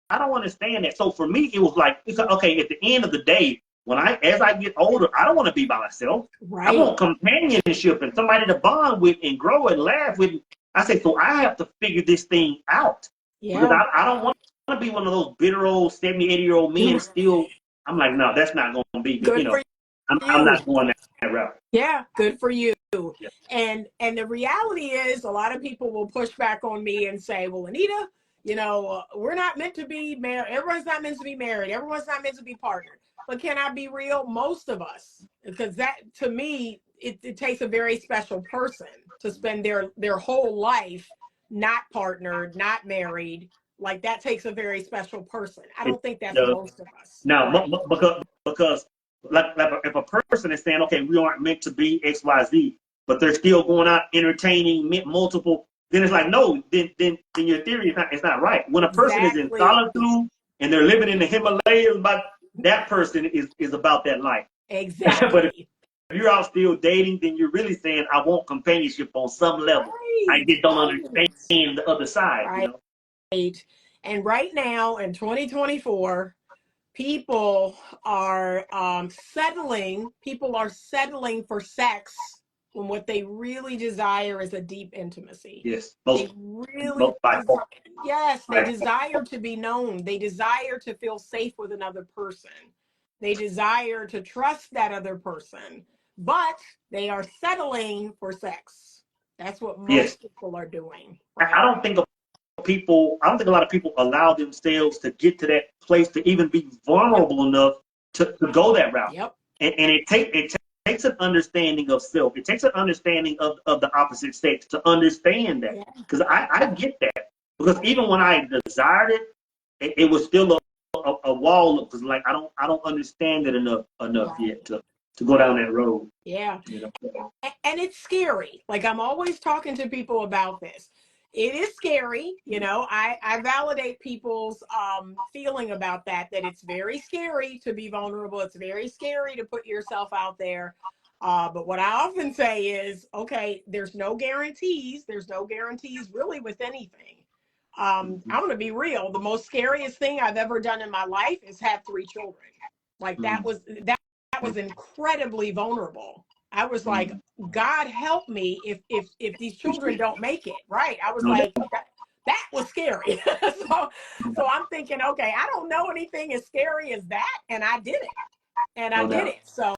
don't understand that. So for me, it was like, okay, at the end of the day, as I get older, I don't want to be by myself. Right. I want companionship and somebody to bond with and grow and laugh with. I say, so I have to figure this thing out. Yeah. Because I don't want to be one of those bitter old 70, 80-year-old men still. I'm like, no, that's not going to be good. You know, I'm not going that route. Yeah, good for you. Yeah. And the reality is, a lot of people will push back on me and say, well, Anita, you know, we're not meant to be married. Everyone's not meant to be married. Everyone's not meant to be partnered. But can I be real? Most of us, because that, to me, it takes a very special person to spend their whole life not partnered, not married. Like, that takes a very special person. I don't think that's most of us. Now, right? because like if a person is saying, okay, we aren't meant to be X, Y, Z, but they're still going out entertaining multiple, then it's like, no, then your theory is not right. When a person is in solitude and they're living in the Himalayas, but that person is about that life. Exactly. But if you're out still dating, then you're really saying, I want companionship on some level. Right. I just don't understand the other side. Right. You know? And right now in 2024, people are settling for sex when what they really desire is a deep intimacy. Yes. They desire to be known. They desire to feel safe with another person. They desire to trust that other person, but they are settling for sex. That's what most people are doing. Right? I don't think a lot of people allow themselves to get to that place to even be vulnerable enough to go that route. Yep. And it takes an understanding of self. It takes an understanding of the opposite sex to understand that. Because I get that. Because even when I desired it was still a wall. Because like I don't understand it enough yet to go down that road. Yeah. You know? And it's scary. Like, I'm always talking to people about this. It is scary, you know. I validate people's feeling about that it's very scary to be vulnerable. It's very scary to put yourself out there. But what I often say is, okay, there's no guarantees. There's no guarantees really with anything. I'm going to be real. The most scariest thing I've ever done in my life is have 3 children. Like that was incredibly vulnerable. I was like, God help me if these children don't make it. Right. I was like, that was scary. so I'm thinking, okay, I don't know anything as scary as that. And I did it. So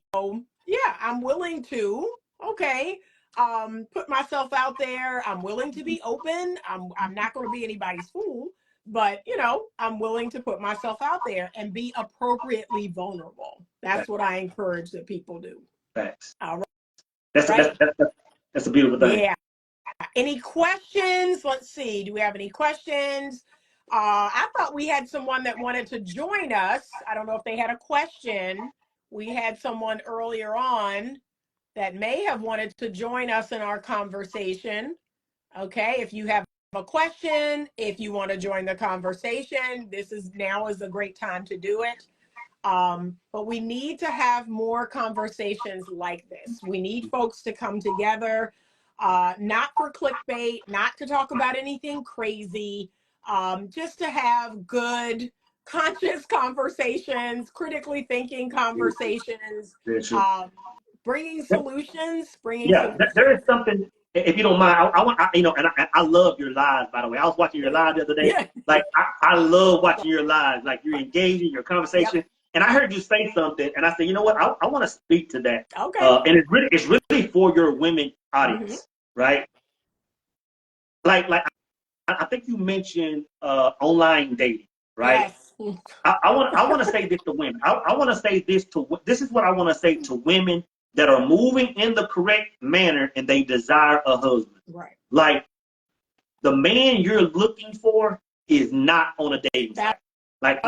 yeah, I'm willing to, okay, put myself out there. I'm willing to be open. I'm not going to be anybody's fool, but I'm willing to put myself out there and be appropriately vulnerable. That's what I encourage that people do. Facts. All right. That's a beautiful thing. Yeah. Any questions? Let's see. Do we have any questions? I thought we had someone that wanted to join us. I don't know if they had a question. We had someone earlier on that may have wanted to join us in our conversation. Okay, if you have a question, if you want to join the conversation, now is a great time to do it. But we need to have more conversations like this. We need folks to come together, not for clickbait, not to talk about anything crazy, just to have good, conscious conversations, critically thinking conversations, bringing solutions. There is something. If you don't mind, I want, and I love your lives. By the way, I was watching your live the other day. Yeah. Like I love watching your lives. Like you're engaging your conversation. Yep. And I heard you say something, and I said, you know what? I want to speak to that. Okay. And it's really for your women audience, right? Like I think you mentioned online dating, right? Yes. I want to say this to women. I want to say this is what I want to say to women that are moving in the correct manner and they desire a husband. Right. Like the man you're looking for is not on a dating site. Like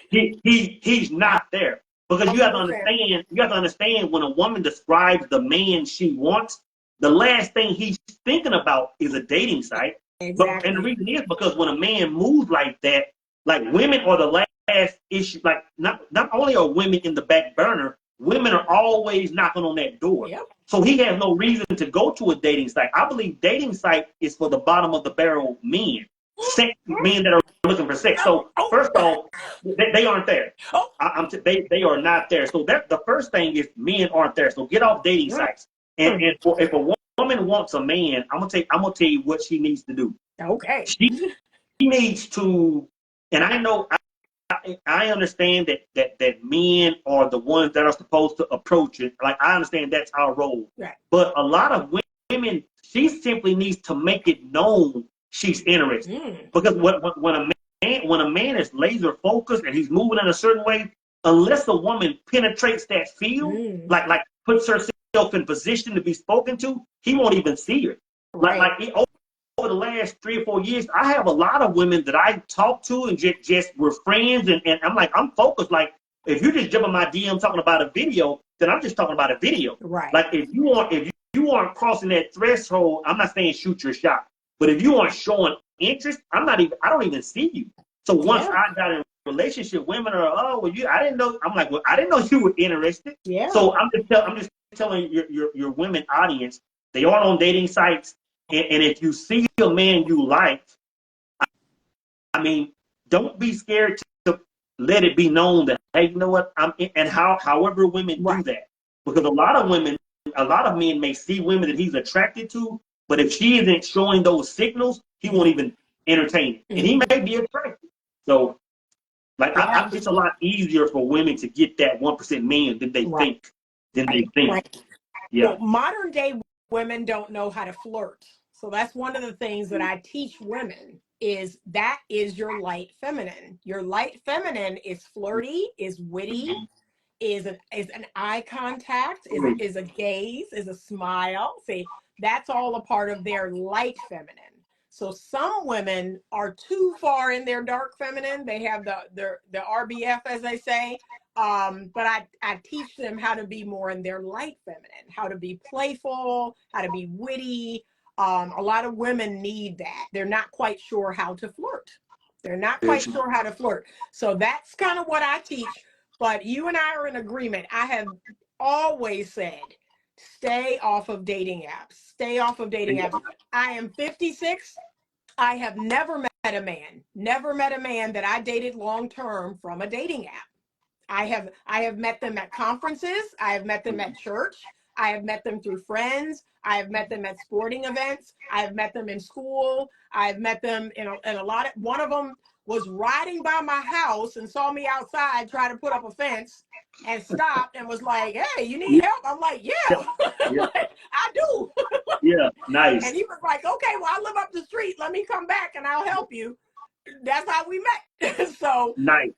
he's not there. Because you have to understand when a woman describes the man she wants, the last thing he's thinking about is a dating site. Exactly. And the reason is because when a man moves like that, like women are the last issue. Like not only are women in the back burner, women are always knocking on that door. Yep. So he has no reason to go to a dating site. I believe dating site is for the bottom of the barrel men, men that are looking for sex. So first off, they aren't there. They are not there. So that the first thing is men aren't there. So get off dating sites. And if a woman wants a man, I'm gonna tell you what she needs to do. Okay. She needs to, and I know I understand that men are the ones that are supposed to approach it. Like I understand that's our role. Right. But a lot of women, she simply needs to make it known she's interested. Because when a man is laser focused and he's moving in a certain way, unless a woman penetrates that field, like puts herself in position to be spoken to, he won't even see her. Right. Over the last 3 or 4 years, I have a lot of women that I talk to and just were friends, and I'm like, I'm focused. Like, if you just jump on my DM talking about a video, then I'm just talking about a video. Right. Like, if you aren't crossing that threshold, I'm not saying shoot your shot, but if you aren't showing interest, I don't even see you. So once I got in a relationship, women are, I didn't know. I'm like, well, I didn't know you were interested. Yeah. So I'm just telling your women audience, they aren't on dating sites. And if you see a man you like, I mean, don't be scared to let it be known that, hey, you know what? However women do that. Because a lot of men may see women that he's attracted to, but if she isn't showing those signals, he won't even entertain it. And he may be attracted. So, it's a lot easier for women to get that 1% man than they think. Right. Yeah. Well, modern day women don't know how to flirt. So that's one of the things that I teach women is your light feminine. Your light feminine is flirty, is witty, is an eye contact, is a gaze, is a smile. See, that's all a part of their light feminine. So some women are too far in their dark feminine. They have the RBF, as they say. But I teach them how to be more in their light feminine, how to be playful, how to be witty. A lot of women need that. They're not quite sure how to flirt. So that's kind of what I teach. But you and I are in agreement. I have always said, stay off of dating apps. I am 56. I have never met a man that I dated long term from a dating app. I have met them at conferences. I have met them at church. I have met them through friends. I have met them at sporting events. I have met them in school. I have met them in a lot of, one of them was riding by my house and saw me outside trying to put up a fence and stopped and was like, "Hey, you need help?" I'm like, "Yeah, Yeah. like, I do." Yeah. Nice. And he was like, "Okay, well, I live up the street. Let me come back and I'll help you." That's how we met. So, Nice.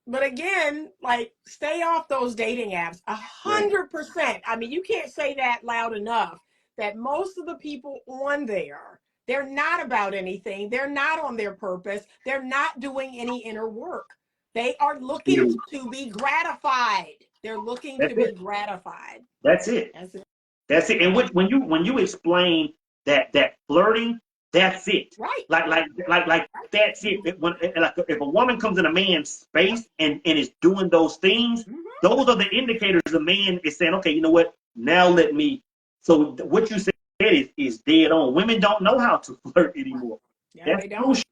but again, like, stay off those dating apps. Yeah. 100%. I mean, you can't say that loud enough. That most of the people on there, they're not about anything. They're not on their purpose. They're not doing any inner work. They are looking to be gratified. They're looking to be gratified. That's it. That's it. That's it. And when you explain that flirting, that's it. Right. Like that's it. When like if a woman comes in a man's space and is doing those things, those are the indicators a man is saying, okay, you know what? Now let me. So what you said is dead on. Women don't know how to flirt anymore. Yeah, That's they don't.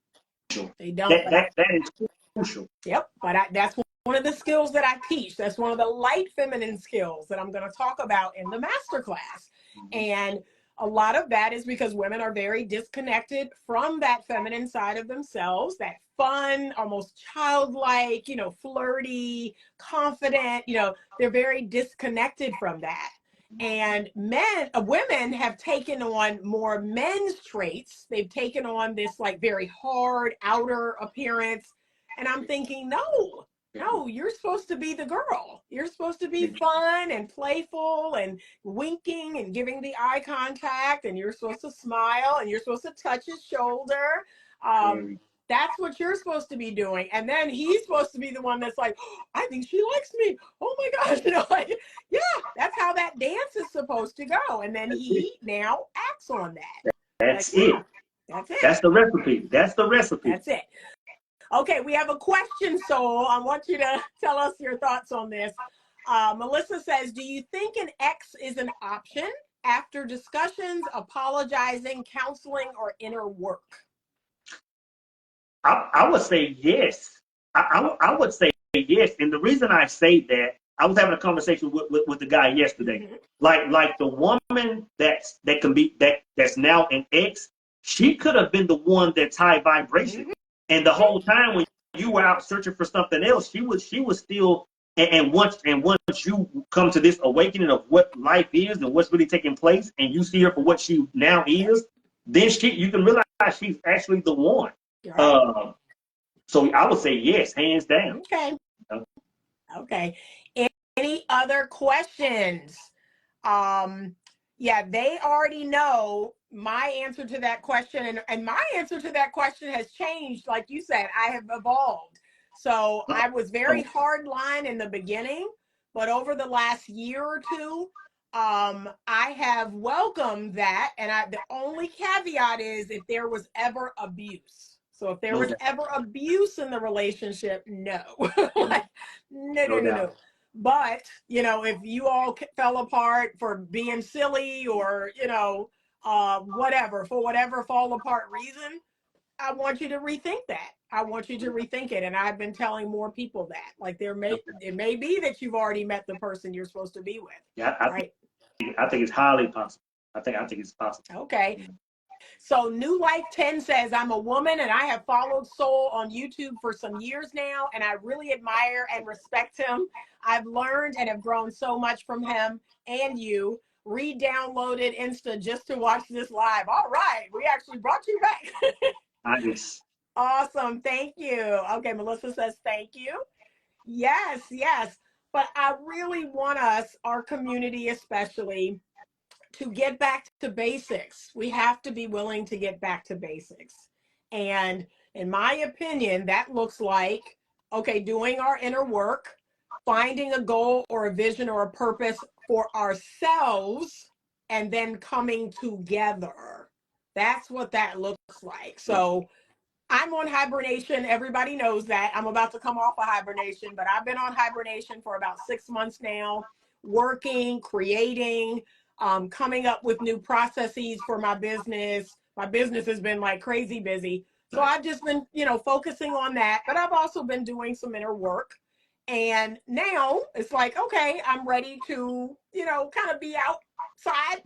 crucial. They don't. That is crucial. Yep. But that's one of the skills that I teach. That's one of the light feminine skills that I'm going to talk about in the masterclass. And a lot of that is because women are very disconnected from that feminine side of themselves, that fun, almost childlike, flirty, confident, they're very disconnected from that. And women have taken on more men's traits. They've taken on this like very hard outer appearance. And I'm thinking, no, you're supposed to be the girl. You're supposed to be fun and playful and winking and giving the eye contact, and you're supposed to smile and you're supposed to touch his shoulder. That's what you're supposed to be doing. And then he's supposed to be the one that's like, oh, I think she likes me. Oh my gosh. Like, yeah, that's how that dance is supposed to go. And then he now acts on that. That's like, it. yeah, that's it. That's the recipe. That's the recipe. That's it. Okay, we have a question, Soul. I want you to tell us your thoughts on this. Melissa says, do you think an ex is an option after discussions, apologizing, counseling, or inner work? I would say yes. I would say yes. And the reason I say that, I was having a conversation with the guy yesterday. Like the woman that's now an ex, she could have been the one that's high vibration. And the whole time when you were out searching for something else, she was still. And once you come to this awakening of what life is and what's really taking place, and you see her for what she now is, then you can realize she's actually the one. Right. So I would say yes, hands down. Okay. Okay. Any other questions? Yeah, they already know my answer to that question, and my answer to that question has changed. Like you said, I have evolved. So I was very hard line in the beginning, but over the last year or two, I have welcomed that. And the only caveat is if there was ever abuse. So if there was ever abuse in the relationship, no. Like, no. But, if you all fell apart for being silly or, whatever, for whatever fall apart reason, I want you to rethink that. I want you to rethink it. And I've been telling more people that. Like, it may be that you've already met the person you're supposed to be with. Yeah, I think it's highly possible. I think it's possible. Okay. So New Life 10 says, I'm a woman and I have followed Soul on YouTube for some years now, and I really admire and respect him. I've learned and have grown so much from him and you. Re-downloaded Insta just to watch this live. All right. We actually brought you back. Nice. Awesome. Thank you. Okay. Melissa says, thank you. Yes. But I really want us, our community especially, to get back to basics. We have to be willing to get back to basics. And in my opinion, that looks like, okay, doing our inner work, finding a goal or a vision or a purpose for ourselves, and then coming together. That's what that looks like. So I'm on hibernation. Everybody knows that. I'm about to come off of hibernation, but I've been on hibernation for about 6 months now, working, creating, coming up with new processes for my business, My business has been like crazy busy. So I've just been, focusing on that. But I've also been doing some inner work. And now it's like, okay, I'm ready to, kind of be outside.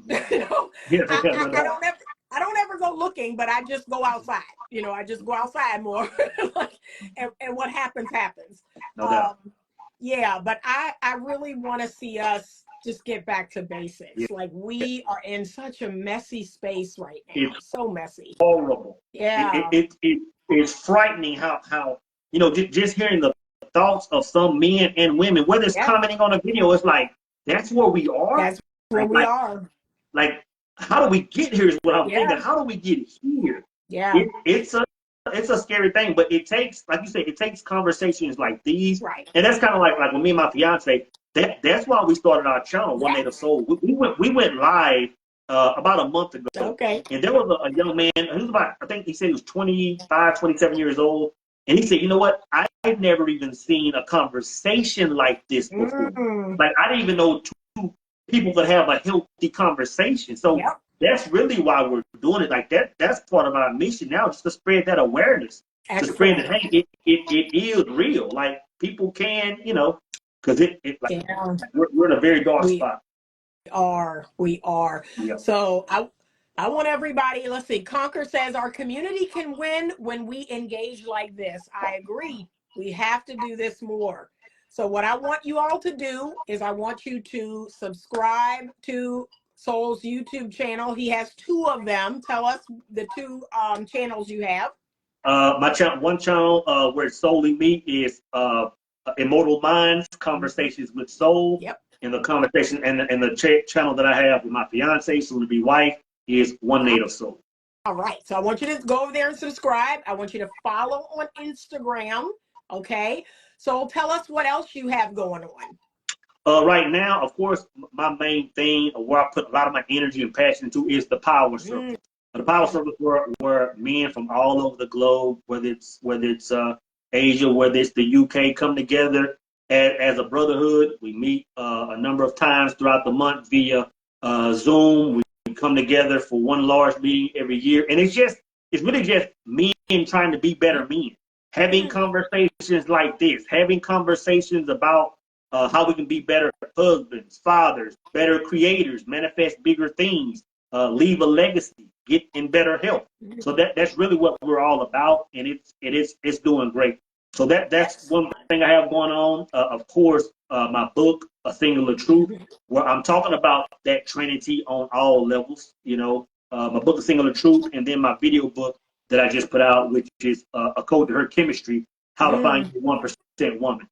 Yeah, I, no I doubt. don't ever I don't ever go looking, but I just go outside. I just go outside more. Like, and what happens happens. No doubt. Um, yeah, but I really want to see us just get back to Yeah. basics. Like we are in such a messy space right now. It's So messy. horrible. Yeah. It's frightening how just hearing the thoughts of some men and women, whether it's Yeah. commenting on a video, it's like that's where we are. That's where we are. Like how do we get here? Is what I'm thinking. Yeah. How do we get here? Yeah. It's a scary thing, but it takes, like you said, it takes conversations like these, Right. and that's kind of like with me and my fiance. That's why we started our channel, One Yeah. Native Soul. We went live about a month ago, Okay. and there was a young man. He was about, I think he said he was 25, 27 years old, and he said, you know what? I've never even seen a conversation like this before. Mm. Like I didn't even know two people could have a healthy conversation. So Yep. that's really why we're doing it. Like that's part of our mission now, just to spread that awareness, to spread that, Excellent. hey, it is real. Like people can, because like Yeah. we're in a very dark We spot. we are. Yeah. So I want everybody, let's see. Conquer says our community can win when we engage like this. I agree. We have to do this more. So what I want you all to do is I want you to subscribe to Soul's YouTube channel. He has two of them. Tell us the two channels you have. My channel, one channel where it's solely me is Immortal Minds Conversations with Soul, Yep. and the conversation and the channel that I have with my fiance, soon to be wife, is One Native Soul. All right. So I want you to go over there and subscribe. I want you to follow on Instagram. Okay. So tell us what else you have going on. Right now, of course, my main thing, where I put a lot of my energy and passion into, is the power Mm. circle. The power circle where men from all over the globe, whether it's Asia, whether it's the UK, come together as a brotherhood. We meet a number of times throughout the month via Zoom. We come together for one large meeting every year, and it's really just men trying to be better men, having Mm. conversations like this, having conversations about how we can be better husbands, fathers, better creators, manifest bigger things, leave a legacy, get in better health. So that's really what we're all about, and it's doing great. So that's one Excellent. thing I have going on. Of course, my book, A Singular Truth, where I'm talking about that Trinity on all levels. My book, A Singular Truth, and then my video book that I just put out, which is A Code to Her Chemistry: How to Find Mm. Your 1% Woman.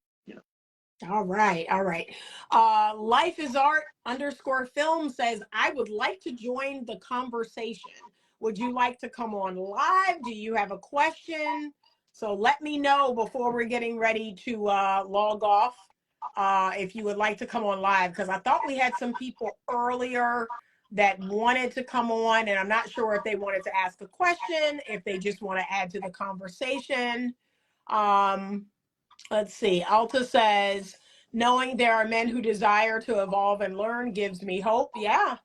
All right. All right. Life is Art _ film says, I would like to join the conversation. Would you like to come on live? Do you have a question? So let me know before we're getting ready to log off if you would like to come on live, because I thought we had some people earlier that wanted to come on, and I'm not sure if they wanted to ask a question, if they just want to add to the conversation. Um, Let's see. Alta says, knowing there are men who desire to evolve and learn gives me hope. Yeah.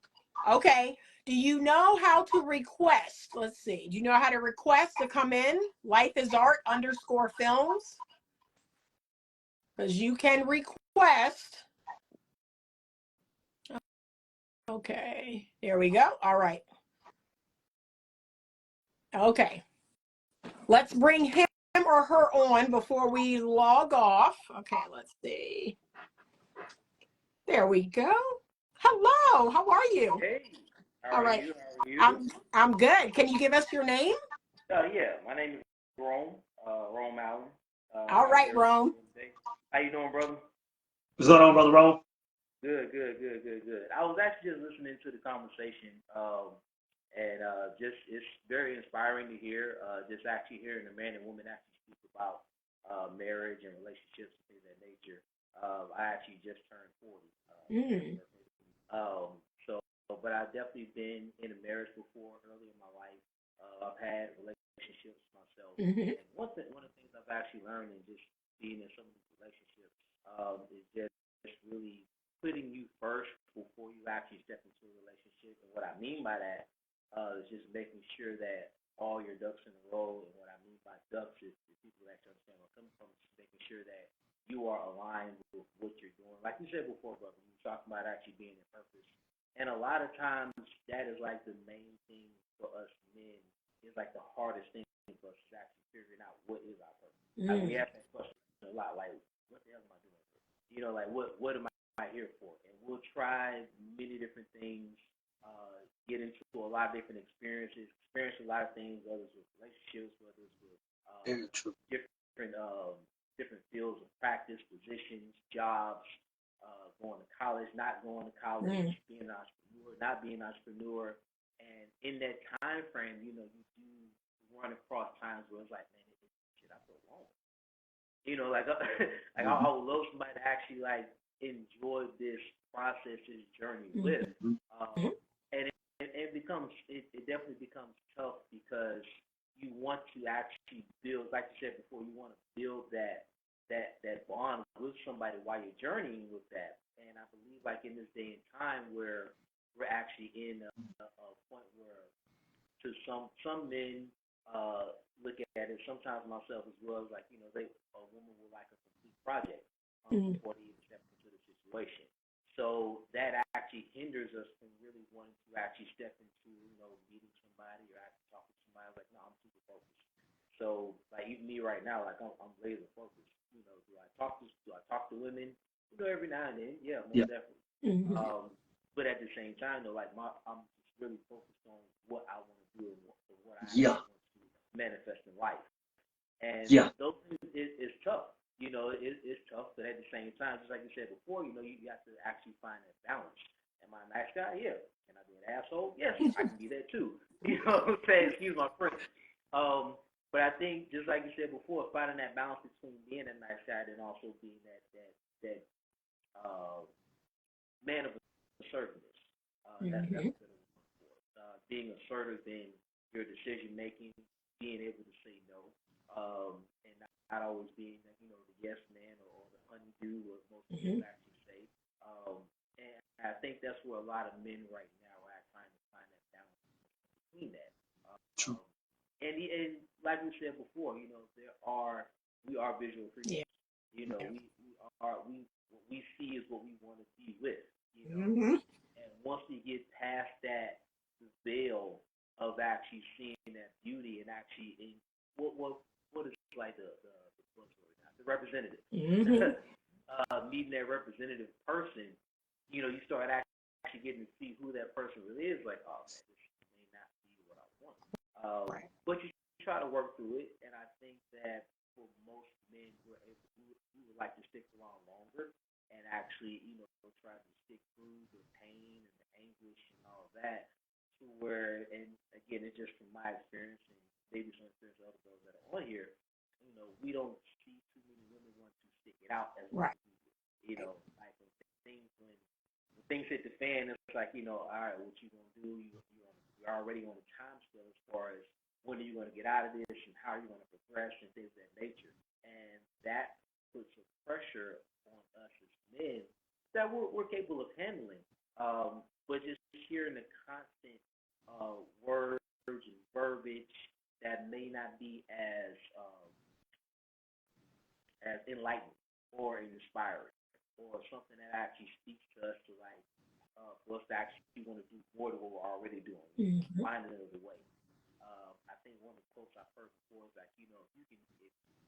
Okay. Do you know how to request? Let's see. Do you know how to request to come in? Life is Art _ films. Because you can request. Okay. Here we go. All right. Okay. Let's bring him or her on before we log off. Okay. Let's see. There we go. Hello. How are you? Hey, how All are right. you? How are you? I'm good. Can you give us your name? Yeah, my name is Rome, Rome Allen. All Out right, here in Rome. Green Bay. How you doing, brother? What's going on, Brother Ron? Good. I was actually just listening to the conversation, and just it's very inspiring to hear. Just actually hearing a man and woman actually speak about marriage and relationships and things of that nature. I actually just turned 40. Mm. So, but I've definitely been in a marriage before early in my life. I've had relationships myself, Hmm. and one of the things I've actually learned in just being in some of these relationships is just really putting you first before you actually step into a relationship. And what I mean by that It's just making sure that all your ducks in a row. And what I mean by ducks is the people that understand where I'm coming from. Just making sure that you are aligned with what you're doing. Like you said before, brother, you were talking about actually being in purpose. And a lot of times that is like the main thing for us men. It's like the hardest thing for us is actually figuring out what is our purpose. Like we ask that question a lot, like, what the hell am I doing here? You know, like what am I here for? And we'll try many different things, get into a lot of different experiences, experience a lot of things, whether it's with relationships, whether it's with different fields of practice, positions, jobs, going to college, not going to college, being an entrepreneur, not being an entrepreneur. And in that time frame, you know, you do run across times where it's like, man, shit, I feel alone. You know, like, like I would love somebody to actually like enjoy this process, this journey with. And it definitely becomes tough because you want to actually build, like you said before, you want to build that bond with somebody while you're journeying with that. And I believe like in this day and time where we're actually in a point where to some men look at it, sometimes myself as well, as like, you know, a woman will like a complete project before they even step into the situation. So that actually hinders us from really wanting to actually step into, you know, meeting somebody or actually talking to somebody. Like, no, I'm super focused. So like even me right now, like I'm laser focused. You know, do I talk to women? You know, every now and then, yeah, most definitely. But at the same time, though, like I'm just really focused on what I want to do and what I want to manifest in life. And those things is tough. You know, it's tough, but at the same time, just like you said before, you know, you have to actually find that balance. Am I a nice guy? Yeah. Can I be an asshole? Yes, I can be that too. You know what I'm saying? Excuse my French. But I think, just like you said before, finding that balance between being a nice guy and also being that man of assertiveness. That's a good one for it. Being assertive in your decision making, being able to say no, and not always being, you know, the yes man or the honeydew, or most people actually say. And I think that's where a lot of men right now are trying to find that balance between that. True. And like we said before, you know, we are visual creatures. Yeah. You know, what we see is what we want to be with. You know, and once we get past that veil of actually seeing that beauty and actually in what is like the representative, meeting that representative person, you know, you start actually getting to see who that person really is. Like, oh man, this may not be what I want. But you try to work through it, and I think that for most men who would like to stick around longer and actually, you know, try to stick through the pain and the anguish and all of that, to where, and again, it's just from my experience and maybe some experience of other girls that are on here, you know, we don't see too many women want to stick it out as long as we do. You know, like when things hit the fan, it's like, you know, all right, what you gonna do? You're already on a time scale as far as when are you going to get out of this and how are you going to progress and things of that nature. And that puts a pressure on us as men that we're capable of handling. But just hearing the constant words and verbiage that may not be as enlightening or inspiring, or something that actually speaks to us to like for us to actually want to do more than what we're already doing, find another way. I think one of the quotes I heard before is like, you know, if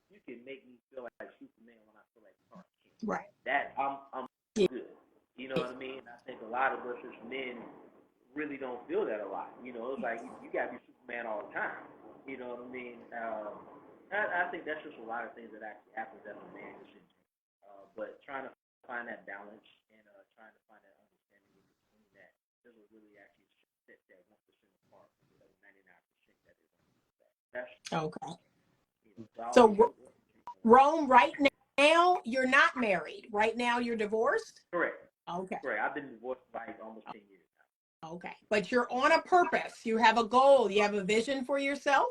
you can make me feel like Superman when I feel like Clark Kent. Right. That I'm good. You know what I mean? I think a lot of us as men really don't feel that a lot. You know, it's like you gotta be Superman all the time. You know what I mean? I think that's just a lot of things that actually happens as a man. But trying to find that balance and trying to find that understanding in between that doesn't really actually set that 1% apart from the other 99% that is on that. That's okay. You know, so Rome, right now you're not married. Right now you're divorced? Correct. Okay. Correct. I've been divorced for like almost 10 years now. Okay. But you're on a purpose. You have a goal. You have a vision for yourself?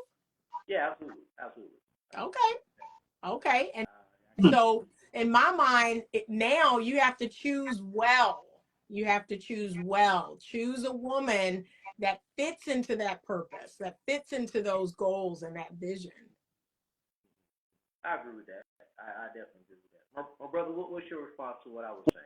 Yeah, absolutely. Absolutely. Okay. And so in my mind, now you have to choose well. You have to choose well. Choose a woman that fits into that purpose, that fits into those goals and that vision. I agree with that. I definitely agree with that. My brother, what's your response to what I was saying?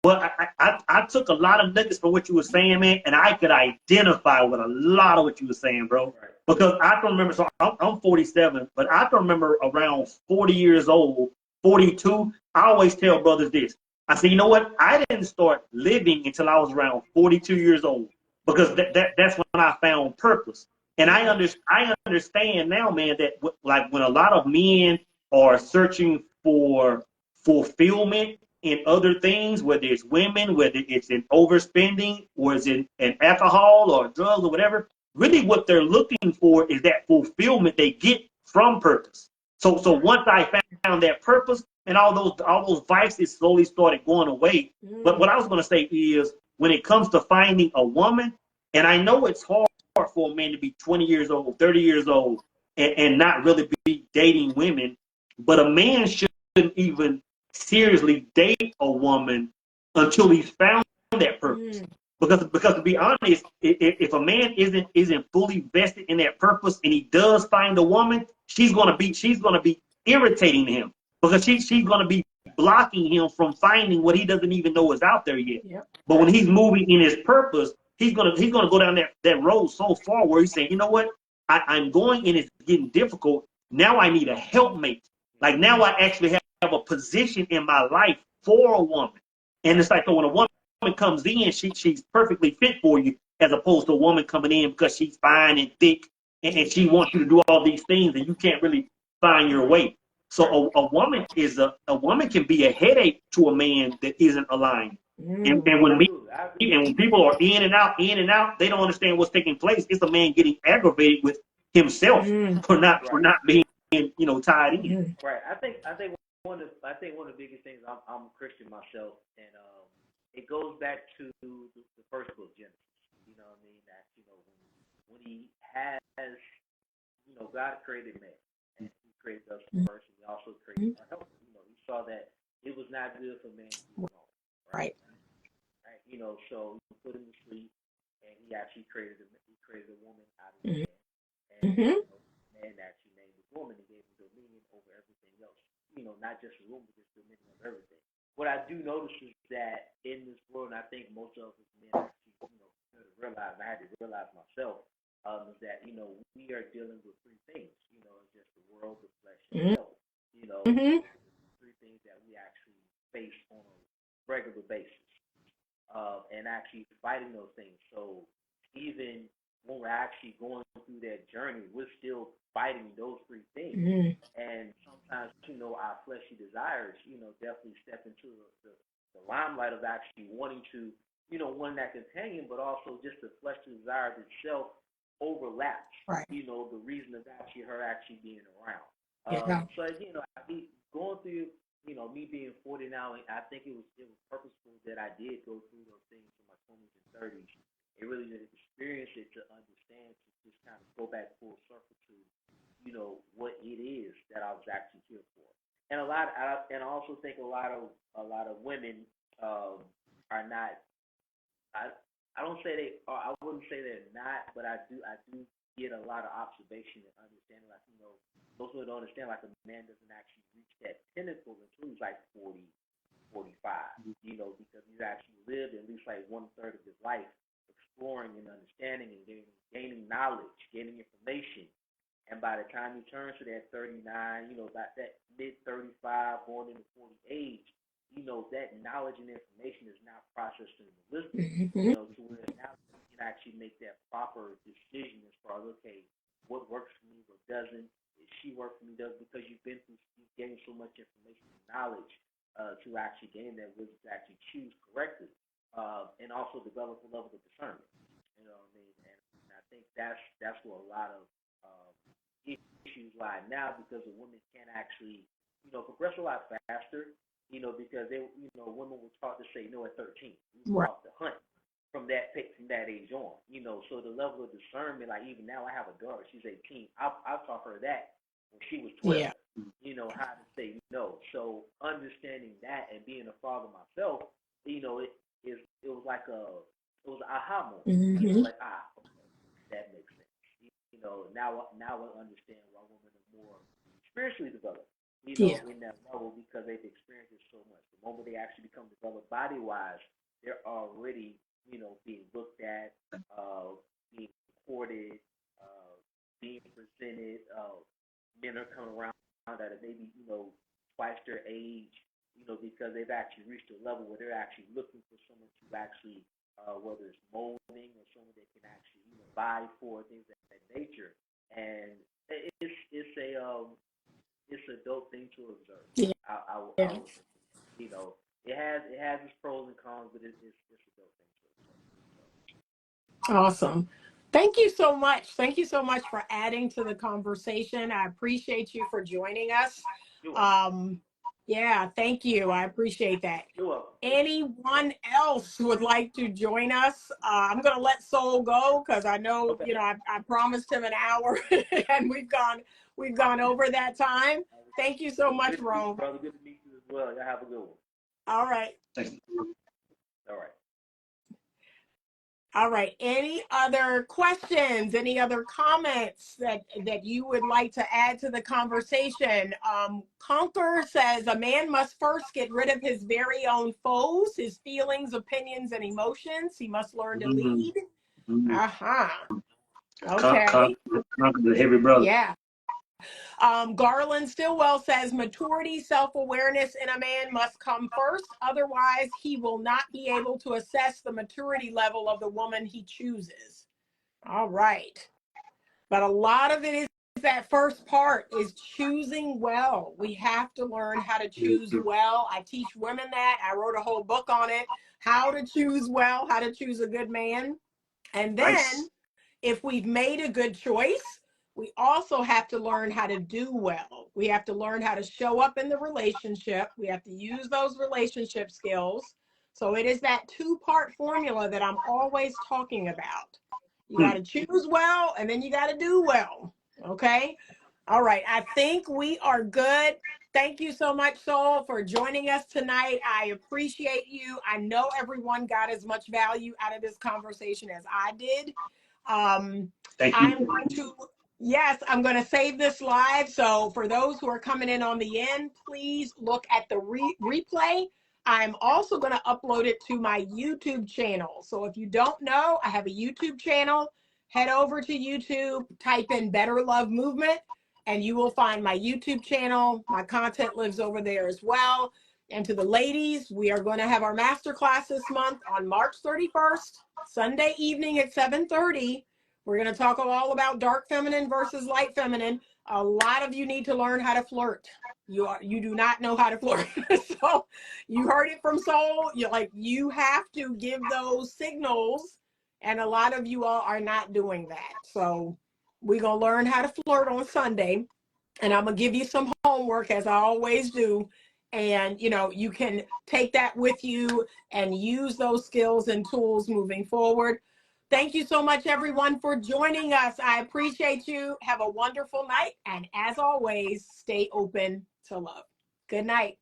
Well, I took a lot of nuggets from what you were saying, man, and I could identify with a lot of what you were saying, bro. Right. Because I can remember, so I'm 47, but I can remember around 40 years old, 42, I always tell brothers this. I say, you know what? I didn't start living until I was around 42 years old because that's when I found purpose. And I understand now, man, that like when a lot of men are searching for fulfillment in other things, whether it's women, whether it's in overspending, or it's in alcohol or drugs or whatever, really what they're looking for is that fulfillment they get from purpose. So once I found that purpose, and all those vices slowly started going away. But what I was going to say is when it comes to finding a woman, and I know it's hard for a man to be 20 years old, 30 years old, and not really be dating women, but a man shouldn't even seriously date a woman until he's found that purpose. Because to be honest, if a man isn't fully vested in that purpose and he does find a woman, she's gonna be irritating to him because she's gonna be blocking him from finding what he doesn't even know is out there yet. Yep. But when he's moving in his purpose, he's gonna go down that road so far where he's saying, you know what, I'm going and it's getting difficult. Now I need a helpmate. Like now I actually have a position in my life for a woman. And it's like, so when a woman comes in, she's perfectly fit for you, as opposed to a woman coming in because she's fine and thick and she wants you to do all these things and you can't really find your way. So a woman can be a headache to a man that isn't aligned. And when people are in and out, they don't understand what's taking place. It's a man getting aggravated with himself for not being tied in. Right. I think one of the biggest things. I'm a Christian myself, and it goes back to the first book, Genesis. You know what I mean? That when he has, God created man, and He created us first, and He also created our help. He saw that it was not good for man to be alone. Right. So He put him to sleep, and He actually created a woman out of man, and man actually named the woman and gave him dominion over everything else. Not just a woman, but just dominion of everything. What I do notice is that in this world, and I think most of us men actually, realize, I had to realize myself, is that, we are dealing with three things, just the world, the flesh, and the devil. Three things that we actually face on a regular basis, and actually fighting those things. So even when we're actually going through that journey, we're still fighting those three things. And sometimes, our fleshy desires, definitely step into the limelight of actually wanting to, want that companion, but also just the fleshly desires itself overlaps, the reason of actually her actually being around. So, I be going through, me being 40 now, I think it was purposeful that I did go through those things in my 20s and 30s. It really did experience it to understand, to just kind of go back full circle to, what it is that I was actually here for. And I also think a lot of women are not. I don't say they are. I wouldn't say they're not, but I do get a lot of observation and understanding. Like most people don't understand. Like a man doesn't actually reach that pinnacle until he's like 40, 45. Because he's actually lived at least like 1/3 of his life exploring and understanding and gaining knowledge, gaining information. And by the time he turns to that 39, about that mid 35, going into 40 age, that knowledge and information is now processed into wisdom, to where now you can actually make that proper decision as far as, okay, what works for me, what doesn't. If she works for me, does, because you've gained so much information and knowledge to actually gain that wisdom to actually choose correctly, and also develop a level of discernment. You know what I mean? And I think that's where a lot of issues lie now, because the women can actually, progress a lot faster, because women were taught to say no at 13. We were taught to hunt from that age on, so the level of discernment, like even now I have a daughter, she's 18. I've taught her that when she was 12, how to say no. So understanding that and being a father myself, it was like It was an aha moment. Mm-hmm. It was like, okay, that makes sense. Now I understand why women are more spiritually developed. Yeah. In that level because they've experienced it so much. The moment they actually become developed body wise, they're already being looked at, being courted, being presented. Men are coming around that are maybe twice their age, because they've actually reached a level where they're actually looking for someone to actually, whether it's molding or someone they can actually buy for, things of that nature. And it's a dope thing to observe. Yeah. I would it has its pros and cons, but it's a dope thing to observe. Awesome. Thank you so much. Thank you so much for adding to the conversation. I appreciate you for joining us. You're welcome. Yeah, thank you. I appreciate that. You're welcome. Anyone else would like to join us? I'm going to let Soul go because I know, Okay. I promised him an hour and we've gone over that time. Thank you so much, Rome. Brother, good to meet you as well. Y'all have a good one. All right. Thanks. All right. All right. Any other questions? Any other comments that you would like to add to the conversation? Conquer says a man must first get rid of his very own foes, his feelings, opinions, and emotions. He must learn to lead. Okay. Conquer the heavy brother. Yeah. Garland Stillwell says maturity, self-awareness in a man must come first. Otherwise, he will not be able to assess the maturity level of the woman he chooses. All right. But a lot of it is that first part is choosing well. We have to learn how to choose well. I teach women that. I wrote a whole book on it, how to choose well, how to choose a good man. And then if we've made a good choice, we also have to learn how to do well. We have to learn how to show up in the relationship. We have to use those relationship skills. So it is that two-part formula that I'm always talking about. You got to choose well, and then you got to do well. Okay? All right. I think we are good. Thank you so much, Soul, for joining us tonight. I appreciate you. I know everyone got as much value out of this conversation as I did. Thank you. I'm going to save this live. So for those who are coming in on the end, please look at the replay. I'm also going to upload it to my YouTube channel. So if you don't know, I have a YouTube channel. Head over to YouTube, type in Better Love Movement, and you will find my YouTube channel. My content lives over there as well. And to the ladies, we are going to have our masterclass this month on March 31st, Sunday evening at 7:30. We're going to talk all about dark feminine versus light feminine. A lot of you need to learn how to flirt. You do not know how to flirt. So you heard it from Soul. You have to give those signals. And a lot of you all are not doing that. So we're going to learn how to flirt on Sunday. And I'm going to give you some homework, as I always do. And, you can take that with you and use those skills and tools moving forward. Thank you so much, everyone, for joining us. I appreciate you. Have a wonderful night. And as always, stay open to love. Good night.